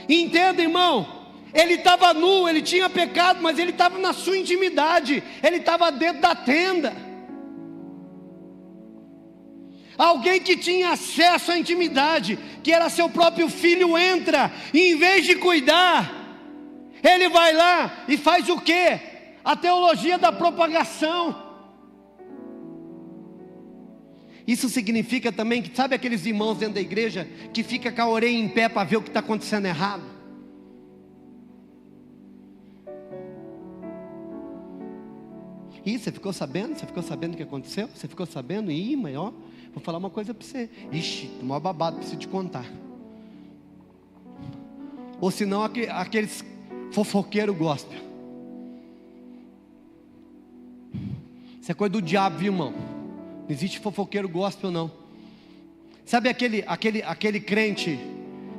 Entenda, irmão, ele estava nu, ele tinha pecado, mas ele estava na sua intimidade, ele estava dentro da tenda. Alguém que tinha acesso à intimidade, que era seu próprio filho, entra, e em vez de cuidar, ele vai lá e faz o quê? A teologia da propagação. Isso significa também que, sabe aqueles irmãos dentro da igreja, que fica com a orelha em pé para ver o que está acontecendo errado? Ih, você ficou sabendo? Você ficou sabendo o que aconteceu? Você ficou sabendo? Ih, mas ó, vou falar uma coisa para você. Ixi, tô mó babado, preciso te contar. Ou senão aqueles fofoqueiros gospel. Isso é coisa do diabo, viu, irmão? Não existe fofoqueiro gospel, não. Sabe aquele crente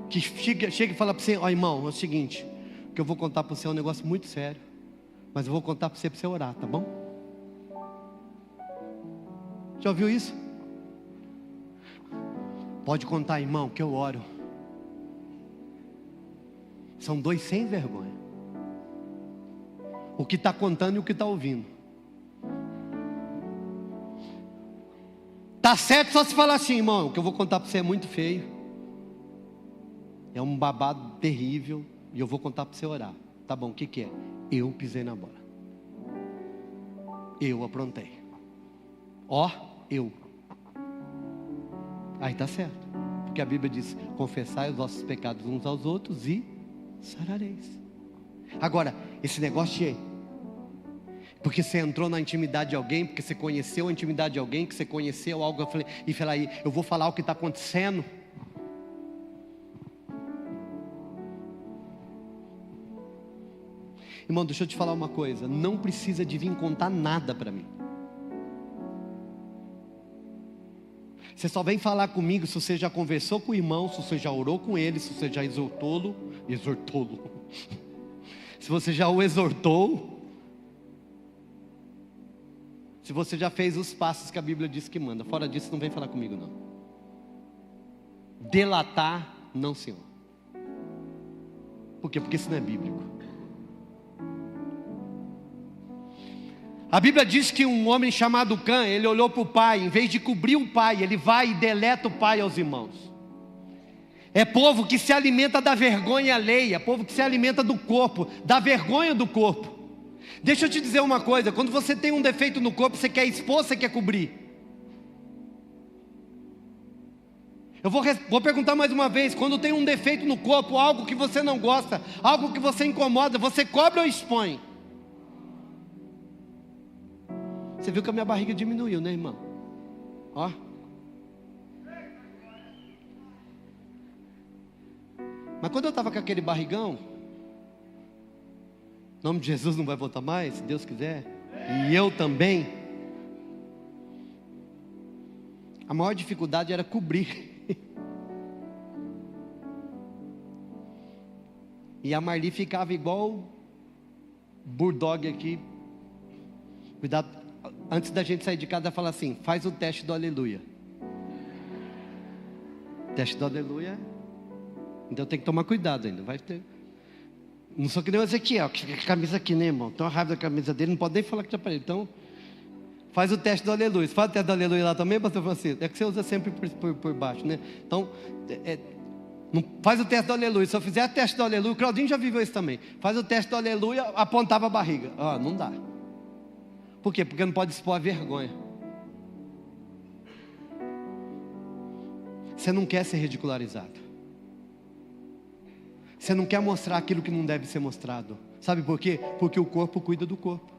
que chega e fala para você: ó, irmão, é o seguinte, o que eu vou contar para você é um negócio muito sério, mas eu vou contar para você orar, tá bom? Já ouviu isso? Pode contar, irmão, que eu oro. São dois sem vergonha, o que está contando e o que está ouvindo. Tá certo só se falar assim: irmão, o que eu vou contar para você é muito feio, é um babado terrível, e eu vou contar para você orar. Tá bom, o que é? Eu pisei na bola, eu aprontei, ó, eu. Aí tá certo, porque a Bíblia diz: confessai os vossos pecados uns aos outros e sarareis. Agora, esse negócio de, porque você entrou na intimidade de alguém, porque você conheceu a intimidade de alguém, que você conheceu algo, e falei aí, eu vou falar o que está acontecendo. Irmão, deixa eu te falar uma coisa, não precisa de vir contar nada para mim. Você só vem falar comigo se você já conversou com o irmão, se você já orou com ele, se você já exortou-lo, se você já o exortou, se você já fez os passos que a Bíblia diz que manda. Fora disso, não vem falar comigo, não. Delatar, não, senhor. Por quê? Porque isso não é bíblico. A Bíblia diz que um homem chamado Cã, ele olhou para o pai, em vez de cobrir o pai, ele vai e deleta o pai aos irmãos. É povo que se alimenta da vergonha alheia, povo que se alimenta do corpo, da vergonha do corpo. Deixa eu te dizer uma coisa, quando você tem um defeito no corpo, você quer expor, você quer cobrir? Eu vou perguntar mais uma vez, quando tem um defeito no corpo, algo que você não gosta, algo que você incomoda, você cobre ou expõe? Você viu que a minha barriga diminuiu, né, irmão? Ó. Mas quando eu estava com aquele barrigão, em nome de Jesus não vai voltar mais, se Deus quiser, e eu também, a maior dificuldade era cobrir. E a Marli ficava igual bulldog aqui. Cuidado. Antes da gente sair de casa, ela fala assim: faz o teste do aleluia. Teste do aleluia. Então tem que tomar cuidado ainda. Vai ter. Não sou que nem o Ezequiel, que fica com a camisa aqui, né, irmão? Tem uma raiva da camisa dele, não pode nem falar que tinha para ele. Então, faz o teste do aleluia. Faz o teste do aleluia lá também, pastor Francisco? É que você usa sempre por baixo, né? Então, não, faz o teste do aleluia. Se eu fizer o teste do aleluia, o Claudinho já viveu isso também. Faz o teste do aleluia, apontava a barriga. Não dá. Por quê? Porque não pode expor a vergonha. Você não quer ser ridicularizado. Você não quer mostrar aquilo que não deve ser mostrado. Sabe por quê? Porque o corpo cuida do corpo.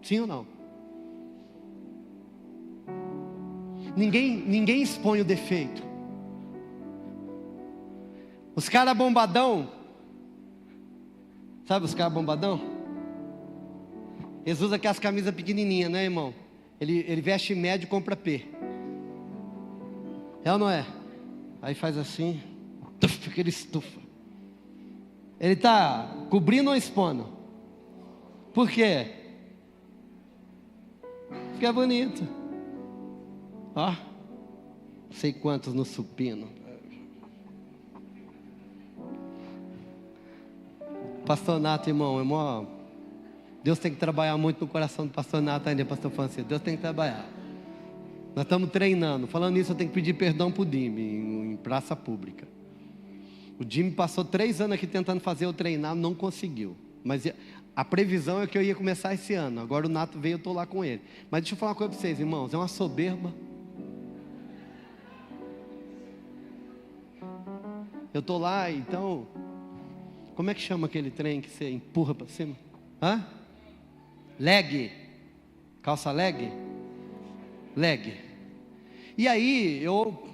Sim ou não? Ninguém expõe o defeito. Os caras bombadão. Sabe os caras bombadão? Eles usam aquelas camisas pequenininhas, né, irmão? Ele veste médio e compra P. É ou não é? Aí faz assim, que ele estufa. Ele está cobrindo ou expondo? Por quê? Porque é bonito. Ó, não sei quantos no supino. Pastor Nato, irmão, Deus tem que trabalhar muito no coração do pastor Nato ainda, pastor Francisco. Deus tem que trabalhar. Nós estamos treinando. Falando nisso, eu tenho que pedir perdão para o Dime, em praça pública. O Dime passou 3 anos aqui tentando fazer eu treinar, não conseguiu. Mas a previsão é que eu ia começar esse ano. Agora o Nato veio, eu estou lá com ele. Mas deixa eu falar uma coisa para vocês, irmãos. É uma soberba. Eu estou lá, então... Como é que chama aquele trem que você empurra para cima? Hã? Leg. Calça leg? Leg. E aí, eu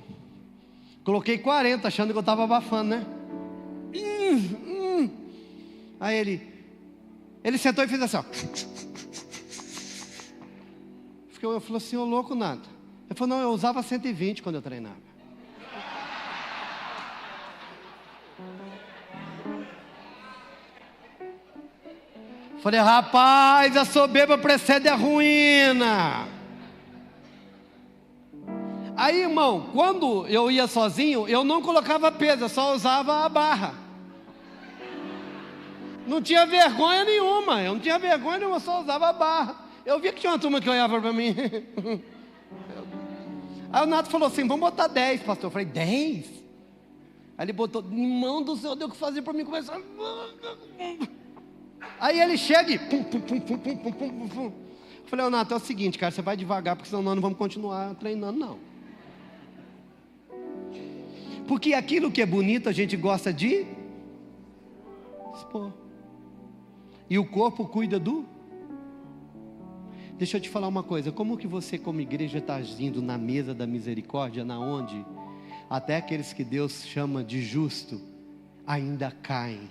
coloquei 40, achando que eu estava abafando, né? Aí ele sentou e fez assim, ó. Eu falei assim, ô louco nada. Ele falou, não, eu usava 120 quando eu treinava. Falei, rapaz, a soberba precede a ruína. Aí, irmão, quando eu ia sozinho, eu não colocava peso, eu só usava a barra. Não tinha vergonha nenhuma, eu só usava a barra. Eu via que tinha uma turma que olhava para mim. Aí o Nato falou assim, vamos botar 10, pastor. Eu falei, 10? Aí ele botou, irmão do céu, deu o que fazer para mim começar. Aí ele chega e pum. Eu falei, ô Nato, é o seguinte, cara, você vai devagar, porque senão nós não vamos continuar treinando, não. Porque aquilo que é bonito a gente gosta de expor. E o corpo cuida do... Deixa eu te falar uma coisa. Como que você como igreja está agindo na mesa da misericórdia, na onde até aqueles que Deus chama de justo ainda caem?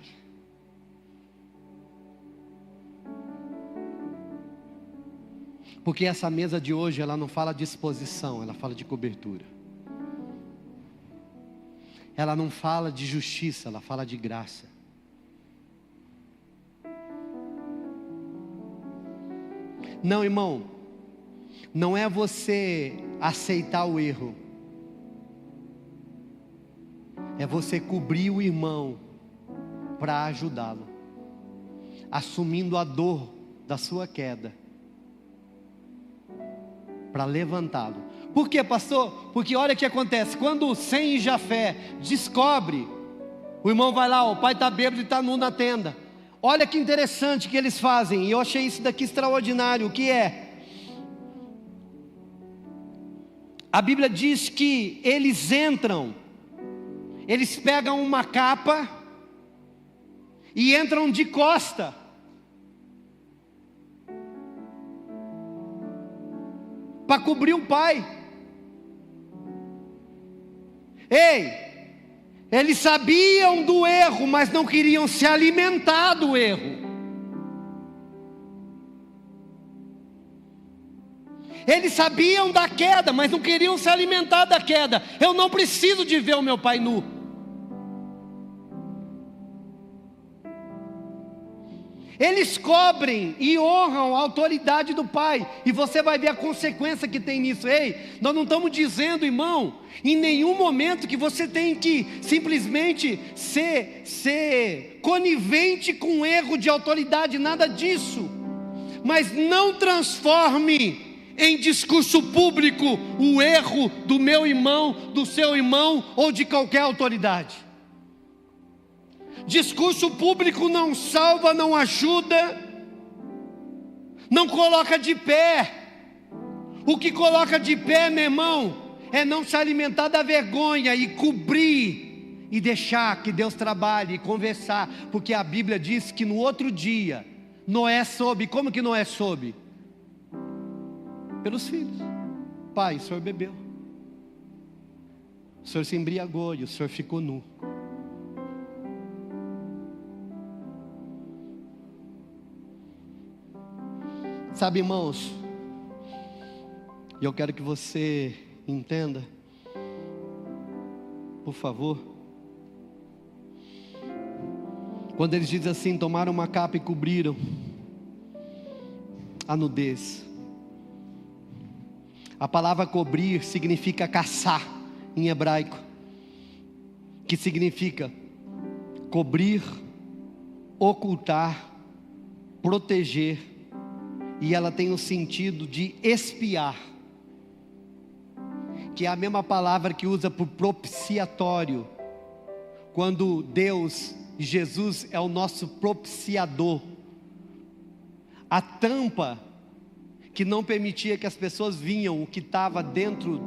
Porque essa mesa de hoje, ela não fala de exposição, ela fala de cobertura. Ela não fala de justiça, ela fala de graça. Não, irmão, não é você aceitar o erro. É você cobrir o irmão para ajudá-lo, assumindo a dor da sua queda, para levantá-lo. Por quê, pastor? Porque olha o que acontece. Quando Sem e Jafé descobre, o irmão vai lá, o pai está bêbado e está nu na tenda. Olha que interessante que eles fazem. E eu achei isso daqui extraordinário. O que é? A Bíblia diz que eles entram, eles pegam uma capa e entram de costa. Para cobrir o pai. Ei, eles sabiam do erro, mas não queriam se alimentar do erro. Eles sabiam da queda, mas não queriam se alimentar da queda. Eu não preciso de ver o meu pai nu. Eles cobrem e honram a autoridade do Pai, e você vai ver a consequência que tem nisso. Ei, nós não estamos dizendo, irmão, em nenhum momento que você tem que simplesmente ser conivente com um erro de autoridade, nada disso. Mas não transforme em discurso público o erro do meu irmão, do seu irmão ou de qualquer autoridade. Discurso público não salva, não ajuda, não coloca de pé. O que coloca de pé, meu irmão, é não se alimentar da vergonha e cobrir e deixar que Deus trabalhe e conversar, porque a Bíblia diz que no outro dia Noé soube. Como que Noé soube? Pelos filhos. Pai, o senhor bebeu, o senhor se embriagou e o senhor ficou nu. Sabe, irmãos, e eu quero que você entenda, por favor, quando eles dizem assim, tomaram uma capa e cobriram a nudez. A palavra cobrir significa caçar em hebraico, que significa cobrir, ocultar, proteger, e ela tem o sentido de espiar, que é a mesma palavra que usa por propiciatório, quando Deus, Jesus é o nosso propiciador. A tampa que não permitia que as pessoas vinham o que estava dentro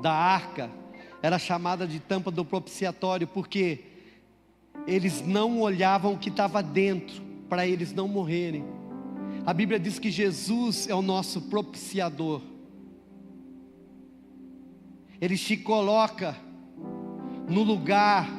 da arca, era chamada de tampa do propiciatório, porque eles não olhavam o que estava dentro, para eles não morrerem. A Bíblia diz que Jesus é o nosso propiciador. Ele te coloca no lugar,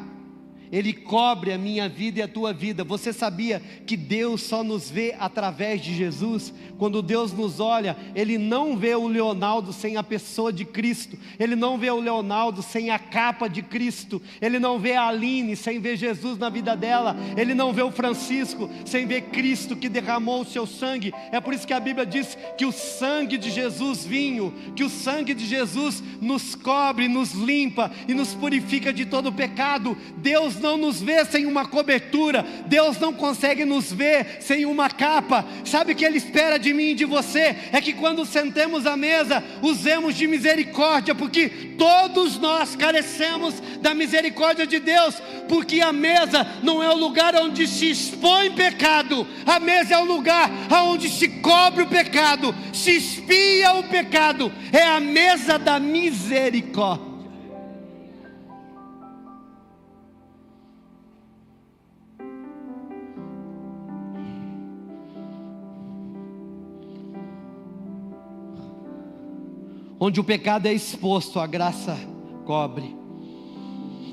Ele cobre a minha vida e a tua vida. Você sabia que Deus só nos vê através de Jesus? Quando Deus nos olha, Ele não vê o Leonardo sem a pessoa de Cristo. Ele não vê o Leonardo sem a capa de Cristo. Ele não vê a Aline sem ver Jesus na vida dela. Ele não vê o Francisco sem ver Cristo que derramou o seu sangue. É por isso que a Bíblia diz que o sangue de Jesus vinho, que o sangue de Jesus nos cobre, nos limpa e nos purifica de todo pecado. Deus não nos vê sem uma cobertura, Deus não consegue nos ver sem uma capa. Sabe o que Ele espera de mim e de você? É que quando sentemos à mesa, usemos de misericórdia, porque todos nós carecemos da misericórdia de Deus, porque a mesa não é o lugar onde se expõe pecado, a mesa é o lugar onde se cobre o pecado, se expia o pecado, é a mesa da misericórdia. Onde o pecado é exposto, a graça cobre.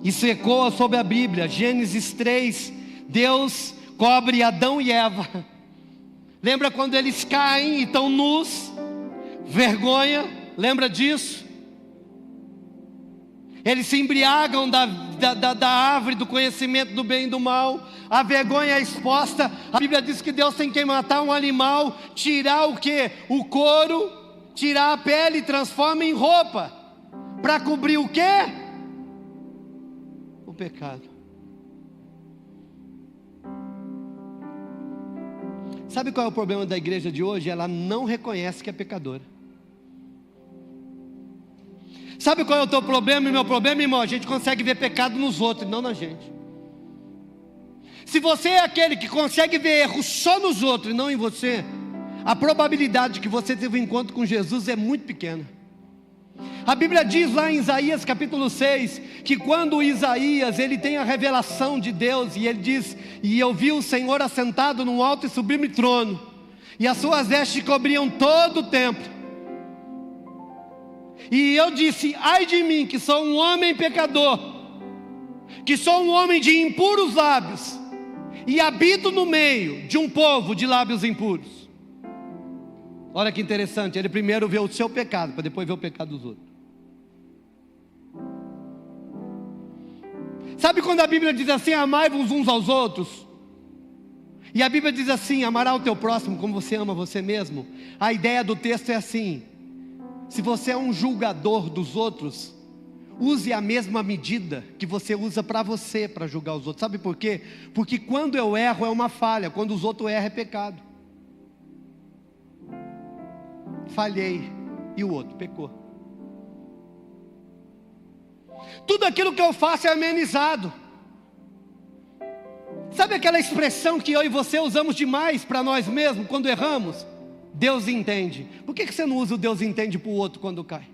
Isso ecoa sobre a Bíblia. Gênesis 3, Deus cobre Adão e Eva. Lembra quando eles caem e estão nus? Vergonha, lembra disso? Eles se embriagam da árvore do conhecimento do bem e do mal. A vergonha é exposta. A Bíblia diz que Deus tem que matar um animal, tirar o quê? O couro, tirar a pele e transforma em roupa, para cobrir o quê? O pecado. Sabe qual é o problema da igreja de hoje? Ela não reconhece que é pecadora. Sabe qual é o teu problema e meu problema, irmão? A gente consegue ver pecado nos outros, não na gente. Se você é aquele que consegue ver erro só nos outros e não em você, a probabilidade de que você teve um encontro com Jesus é muito pequena. A Bíblia diz lá em Isaías capítulo 6, que quando Isaías, ele tem a revelação de Deus, e ele diz, e eu vi o Senhor assentado num alto e sublime trono, e as suas vestes cobriam todo o templo, e eu disse, ai de mim, que sou um homem pecador, que sou um homem de impuros lábios, e habito no meio de um povo de lábios impuros. Olha que interessante, ele primeiro vê o seu pecado, para depois ver o pecado dos outros. Sabe quando a Bíblia diz assim, amai-vos uns aos outros? E a Bíblia diz assim: amará o teu próximo como você ama você mesmo. A ideia do texto é assim: se você é um julgador dos outros, use a mesma medida que você usa para você, para julgar os outros. Sabe por quê? Porque quando eu erro é uma falha, quando os outros erram é pecado. Falhei e o outro pecou. Tudo aquilo que eu faço é amenizado. Sabe aquela expressão que eu e você usamos demais para nós mesmos quando erramos? Deus entende. Por que você não usa o Deus entende para o outro quando cai?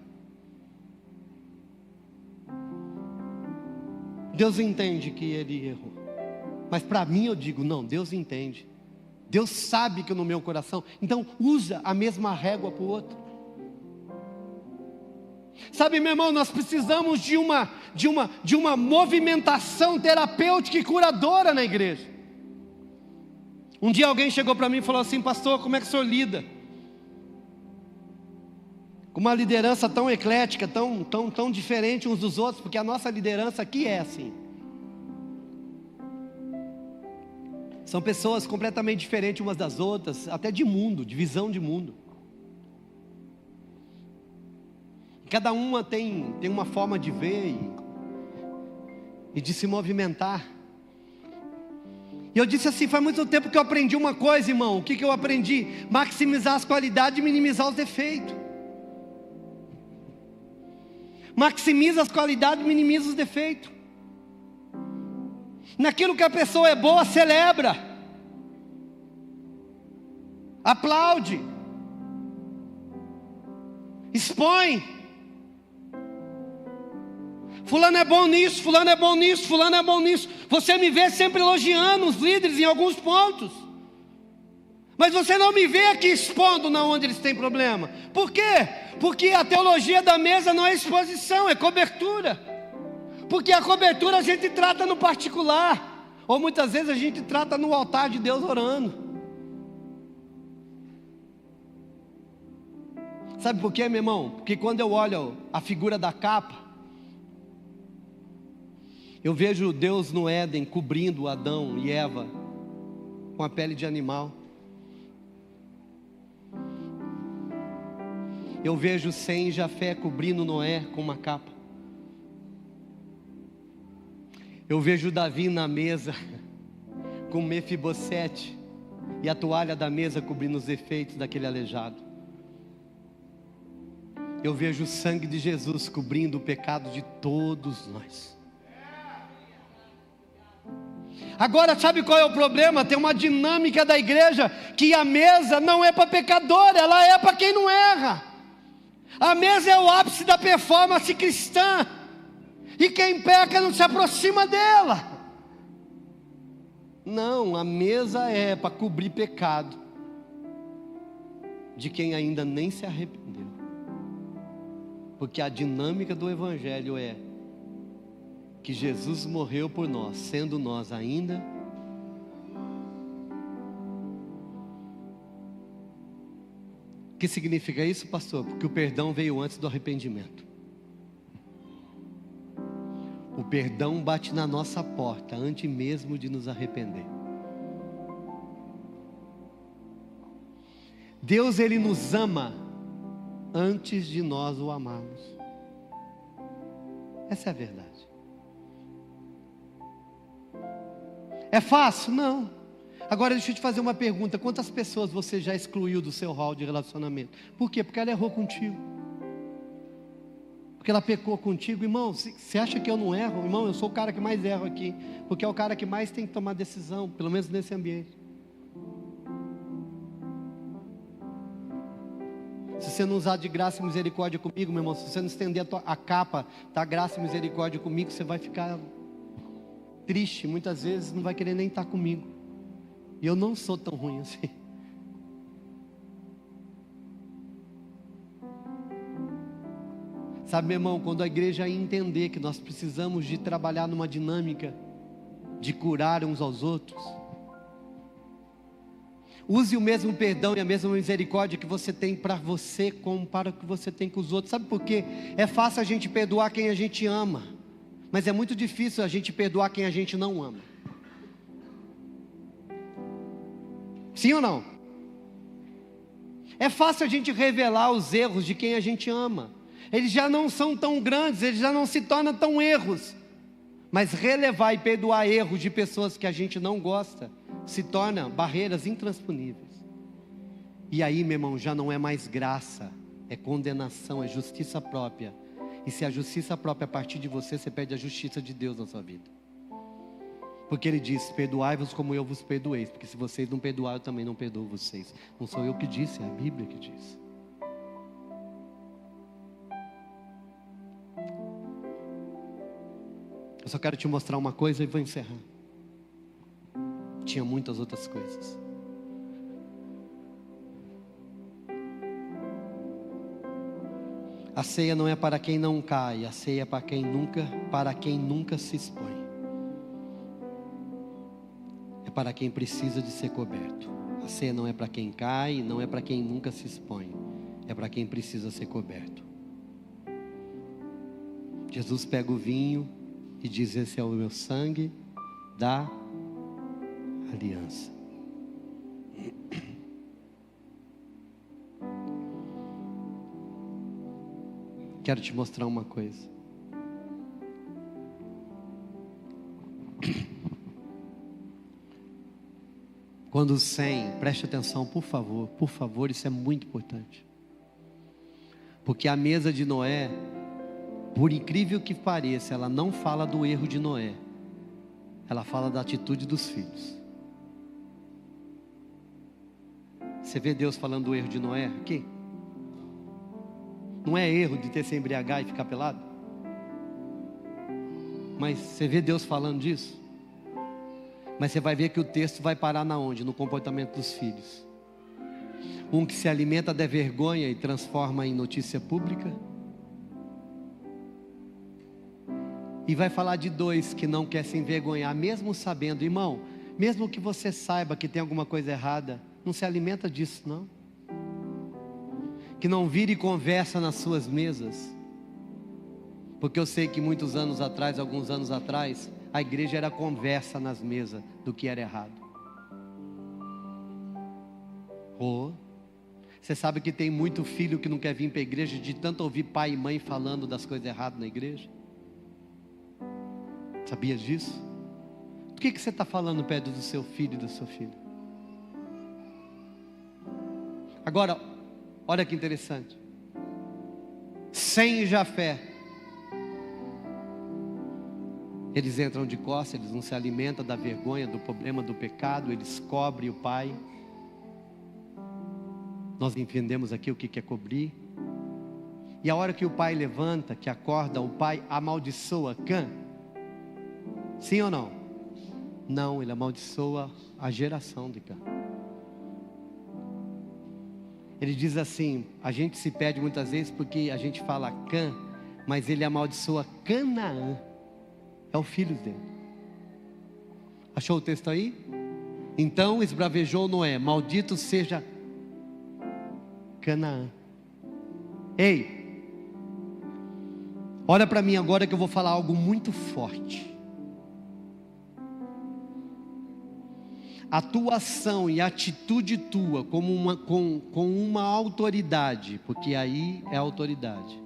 Deus entende que ele errou, mas para mim eu digo, não, Deus entende. Deus sabe que no meu coração, então usa a mesma régua para o outro. Sabe, meu irmão, nós precisamos de uma movimentação terapêutica e curadora na igreja. Um dia alguém chegou para mim e falou assim: pastor, como é que o senhor lida com uma liderança tão eclética, tão diferente uns dos outros? Porque a nossa liderança aqui é assim. São pessoas completamente diferentes umas das outras, até de mundo, de visão de mundo. Cada uma tem uma forma de ver e de se movimentar. E eu disse assim: faz muito tempo que eu aprendi uma coisa, irmão. O que eu aprendi? Maximizar as qualidades e minimizar os defeitos. Maximiza as qualidades e minimiza os defeitos. Naquilo que a pessoa é boa, celebra, aplaude, expõe. Fulano é bom nisso, fulano é bom nisso, fulano é bom nisso. Você me vê sempre elogiando os líderes em alguns pontos, mas você não me vê aqui expondo na onde eles têm problema. Por quê? Porque a teologia da mesa não é exposição, é cobertura. Porque a cobertura a gente trata no particular, ou muitas vezes a gente trata no altar de Deus orando. Sabe por quê, meu irmão? Porque quando eu olho a figura da capa, eu vejo Deus no Éden cobrindo Adão e Eva com a pele de animal. Eu vejo Sem e Jafé cobrindo Noé com uma capa. Eu vejo Davi na mesa com Mefibosete e a toalha da mesa cobrindo os efeitos daquele aleijado. Eu vejo o sangue de Jesus cobrindo o pecado de todos nós. Agora, sabe qual é o problema? Tem uma dinâmica da igreja que a mesa não é para pecador, ela é para quem não erra. A mesa é o ápice da performance cristã, e quem peca não se aproxima dela. Não, a mesa é para cobrir pecado de quem ainda nem se arrependeu. Porque a dinâmica do evangelho é que Jesus morreu por nós, sendo nós ainda. O que significa isso, pastor? Porque o perdão veio antes do arrependimento. O perdão bate na nossa porta antes mesmo de nos arrepender. Deus, Ele nos ama antes de nós o amarmos. Essa é a verdade. É fácil? Não. Agora deixa eu te fazer uma pergunta: quantas pessoas você já excluiu do seu hall de relacionamento? Por quê? Porque ela errou contigo, porque ela pecou contigo. Irmão, você acha que eu não erro? Irmão, eu sou o cara que mais erro aqui, porque é o cara que mais tem que tomar decisão, pelo menos nesse ambiente. Se você não usar de graça e misericórdia comigo, meu irmão, se você não estender a capa da graça e misericórdia comigo, você vai ficar triste, muitas vezes não vai querer nem estar comigo. E eu não sou tão ruim assim. Sabe, meu irmão, quando a igreja entender que nós precisamos de trabalhar numa dinâmica de curar uns aos outros, use o mesmo perdão e a mesma misericórdia que você tem para você, como para o que você tem com os outros. Sabe por quê? É fácil a gente perdoar quem a gente ama, mas é muito difícil a gente perdoar quem a gente não ama. Sim ou não? É fácil a gente revelar os erros de quem a gente ama. Eles já não são tão grandes, eles já não se tornam tão erros. Mas relevar e perdoar erros de pessoas que a gente não gosta se torna barreiras intransponíveis. E aí, meu irmão, já não é mais graça, é condenação, é justiça própria. E se a justiça própria é a partir de você, você perde a justiça de Deus na sua vida. Porque Ele diz: perdoai-vos como eu vos perdoei. Porque se vocês não perdoarem, eu também não perdoo vocês. Não sou eu que disse, é a Bíblia que diz. Eu só quero te mostrar uma coisa e vou encerrar. Tinha muitas outras coisas. A ceia não é para quem não cai, a ceia é para quem nunca se expõe. É para quem precisa de ser coberto. A ceia não é para quem cai, não é para quem nunca se expõe. É para quem precisa ser coberto. Jesus pega o vinho e diz: esse é o meu sangue da aliança. Quero te mostrar uma coisa. Quando o 100, preste atenção, por favor, isso é muito importante. Porque a mesa de Noé, por incrível que pareça, ela não fala do erro de Noé, ela fala da atitude dos filhos. Você vê Deus falando do erro de Noé aqui? Não é erro de ter se embriagar e ficar pelado? Mas você vê Deus falando disso? Mas você vai ver que o texto vai parar na onde? No comportamento dos filhos. Um que se alimenta da vergonha e transforma em notícia pública. E vai falar de 2 que não quer se envergonhar, mesmo sabendo. Irmão, mesmo que você saiba que tem alguma coisa errada, não se alimenta disso não. Que não vire conversa nas suas mesas. Porque eu sei que alguns anos atrás, a igreja era conversa nas mesas do que era errado. Você sabe que tem muito filho que não quer vir para a igreja de tanto ouvir pai e mãe falando das coisas erradas na igreja? Sabia disso? O que você está falando perto do seu filho e da sua filha? Agora, olha que interessante. Sem Jafé, eles entram de costas, eles não se alimentam da vergonha, do problema, do pecado, eles cobrem o pai. Nós entendemos aqui o que é cobrir. E a hora que o pai levanta, que acorda, o pai amaldiçoa Cã. Sim ou não? Não, ele amaldiçoa a geração de Cã. Ele diz assim, a gente se perde muitas vezes porque a gente fala Cã, mas ele amaldiçoa Canaã. É o filho dele. Achou o texto aí? Então esbravejou Noé: maldito seja Canaã. Ei, olha para mim agora que eu vou falar algo muito forte. A tua ação e a atitude tua com uma autoridade, porque aí é autoridade,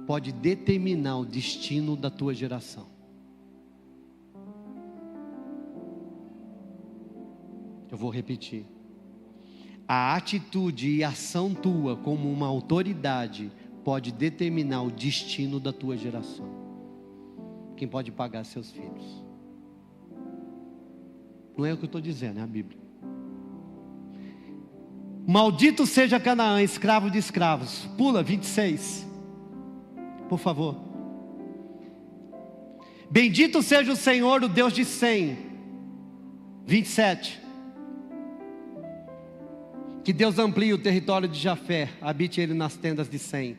pode determinar o destino da tua geração. Eu vou repetir. A atitude e ação tua como uma autoridade pode determinar o destino da tua geração. Quem pode pagar seus filhos? Não é o que eu estou dizendo, é a Bíblia. Maldito seja Canaã, escravo de escravos. Pula 26, por favor. Bendito seja o Senhor, o Deus de Sem. 27. Que Deus amplie o território de Jafé, habite ele nas tendas de Sem.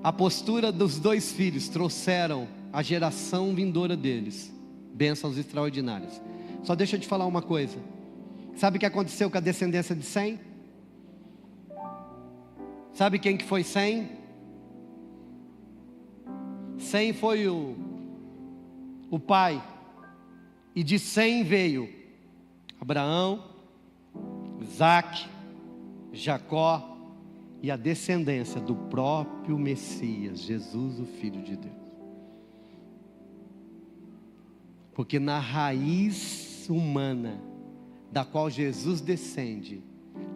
A postura dos 2 filhos trouxeram a geração vindoura deles bênçãos extraordinárias. Só deixa eu te falar uma coisa. Sabe o que aconteceu com a descendência de Sem? Sabe quem que foi Sem? Sem foi o pai. E de Sem veio Abraão, Isaac, Jacó e a descendência do próprio Messias, Jesus, o Filho de Deus. Porque na raiz humana da qual Jesus descende,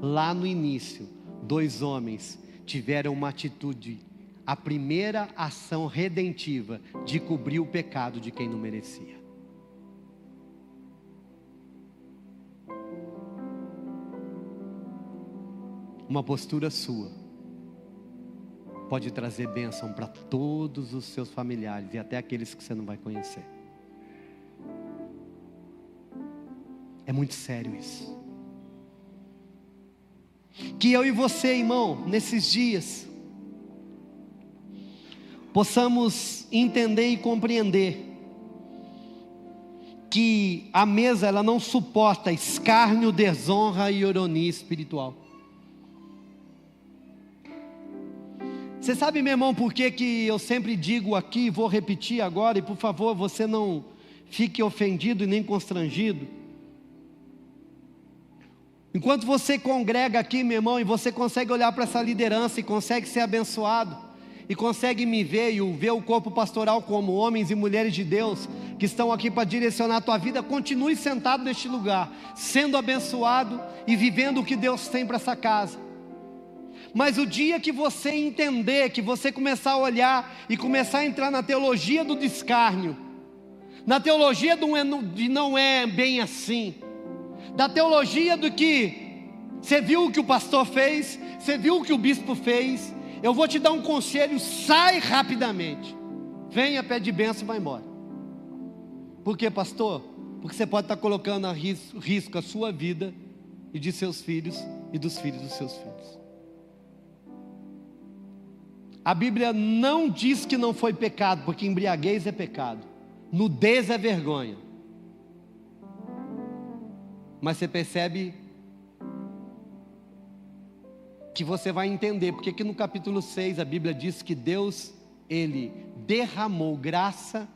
lá no início, 2 homens tiveram uma atitude, a primeira ação redentiva de cobrir o pecado de quem não merecia. Uma postura sua pode trazer bênção para todos os seus familiares e até aqueles que você não vai conhecer. É muito sério isso. Que eu e você, irmão, nesses dias, possamos entender e compreender que a mesa, ela não suporta escárnio, desonra e ironia espiritual. Você sabe, meu irmão, por que eu sempre digo aqui, vou repetir agora, e por favor, você não fique ofendido e nem constrangido. Enquanto você congrega aqui, meu irmão, e você consegue olhar para essa liderança e consegue ser abençoado, e consegue me ver e ver o corpo pastoral como homens e mulheres de Deus, que estão aqui para direcionar a tua vida, continue sentado neste lugar, sendo abençoado e vivendo o que Deus tem para essa casa. Mas o dia que você entender, que você começar a olhar e começar a entrar na teologia do descárnio, na teologia de não é bem assim, da teologia do que você viu o que o pastor fez, você viu o que o bispo fez, eu vou te dar um conselho: sai rapidamente, venha, pede bênção e vai embora. Por quê, pastor? Porque você pode estar colocando a risco a sua vida e de seus filhos e dos filhos dos seus filhos. A Bíblia não diz que não foi pecado, porque embriaguez é pecado, nudez é vergonha. Mas você percebe que você vai entender porque que no capítulo 6 a Bíblia diz que Deus, Ele derramou graça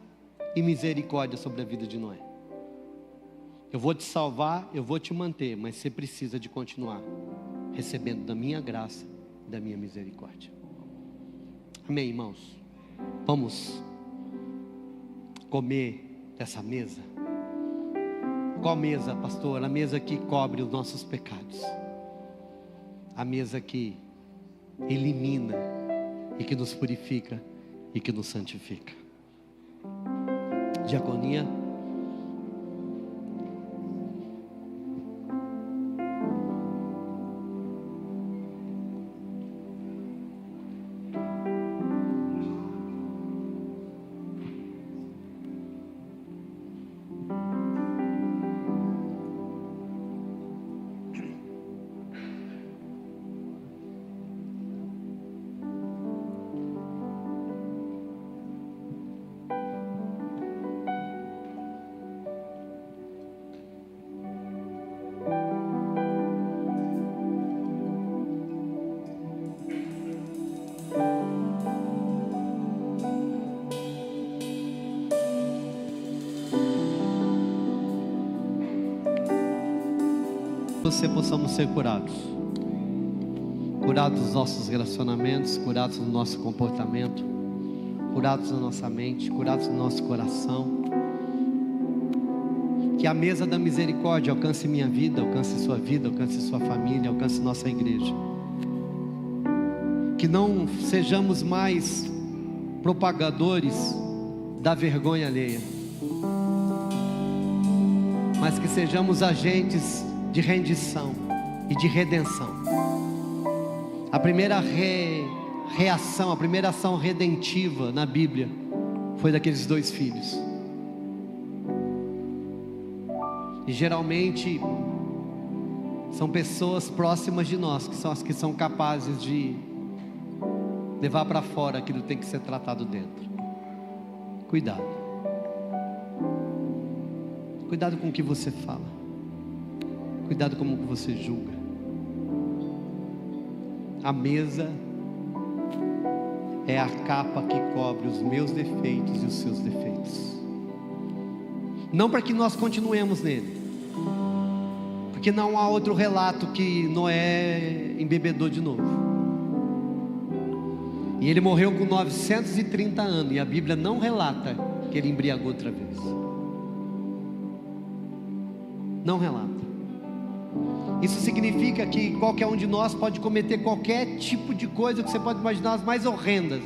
e misericórdia sobre a vida de Noé. Eu vou te salvar, eu vou te manter, mas você precisa de continuar recebendo da minha graça e da minha misericórdia. Amém, irmãos? Vamos comer dessa mesa. Qual mesa, pastor? A mesa que cobre os nossos pecados, a mesa que elimina e que nos purifica e que nos santifica. Diaconia. Você possamos ser curados dos nossos relacionamentos, curados do nosso comportamento, curados da nossa mente, curados do nosso coração. Que a mesa da misericórdia alcance minha vida, alcance sua vida, alcance sua família, alcance nossa igreja. Que não sejamos mais propagadores da vergonha alheia, mas que sejamos agentes de rendição e de redenção. A primeira reação, a primeira ação redentiva na Bíblia foi daqueles 2 filhos. E geralmente são pessoas próximas de nós que são as que são capazes de levar para fora aquilo que tem que ser tratado dentro. Cuidado. Cuidado com o que você fala. Cuidado com o que você julga. A mesa é a capa que cobre os meus defeitos e os seus defeitos. Não para que nós continuemos nele, Porque não há outro relato que Noé embebedou de novo. E ele morreu com 930 anos, e a Bíblia não relata que ele embriagou outra vez. Não relata. Isso significa que qualquer um de nós pode cometer qualquer tipo de coisa que você pode imaginar, as mais horrendas.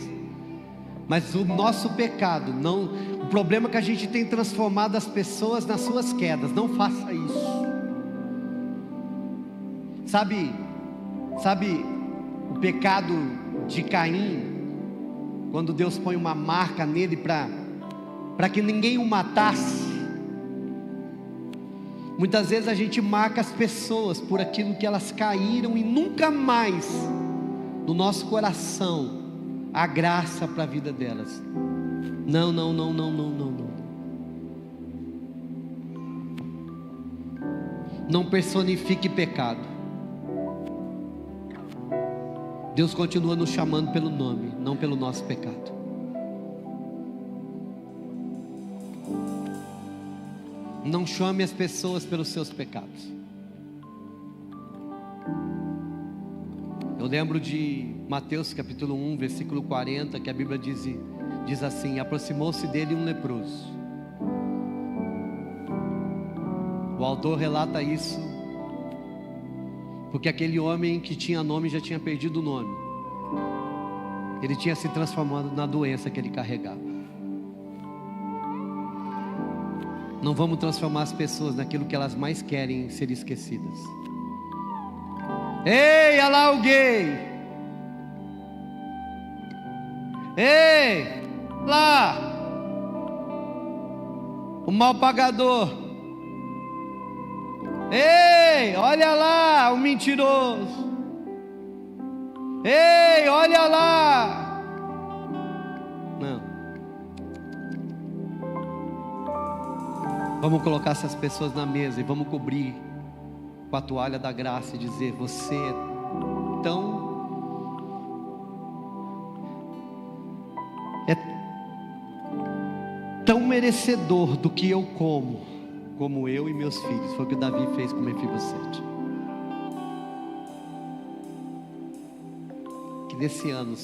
Mas o nosso pecado, não, o problema é que a gente tem transformado as pessoas nas suas quedas. Não faça isso. Sabe o pecado de Caim, quando Deus põe uma marca nele para que ninguém o matasse? Muitas vezes a gente marca as pessoas por aquilo que elas caíram, e nunca mais no nosso coração há graça para a vida delas. Não. Não personifique pecado. Deus continua nos chamando pelo nome, não pelo nosso pecado. Não chame as pessoas pelos seus pecados. Eu lembro de Mateus capítulo 1, versículo 40, que a Bíblia diz assim: aproximou-se dele um leproso. O autor relata isso porque aquele homem que tinha nome já tinha perdido o nome. Ele tinha se transformado na doença que ele carregava. Não vamos transformar as pessoas naquilo que elas mais querem ser esquecidas. Ei, olha lá o gay. Ei, lá o mal pagador. Ei, olha lá o mentiroso. Ei, olha lá. Não. Vamos colocar essas pessoas na mesa e vamos cobrir com a toalha da graça e dizer: você é tão merecedor do que eu como eu e meus filhos. Foi o que Davi fez com Mefibosete. Que nesse ano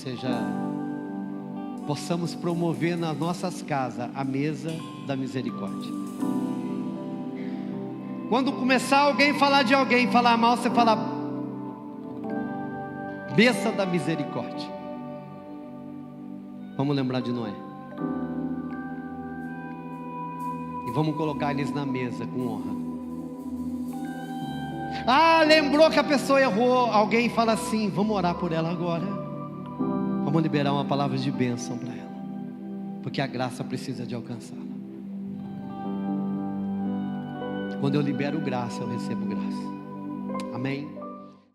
possamos promover nas nossas casas a mesa da misericórdia. Quando começar alguém falar de alguém, falar mal, você fala: bênção da misericórdia. Vamos lembrar de Noé. E vamos colocar eles na mesa com honra. Ah, lembrou que a pessoa errou. Alguém fala assim: vamos orar por ela agora. Vamos liberar uma palavra de bênção para ela, porque a graça precisa de alcançá-la. Quando eu libero graça, eu recebo graça. Amém?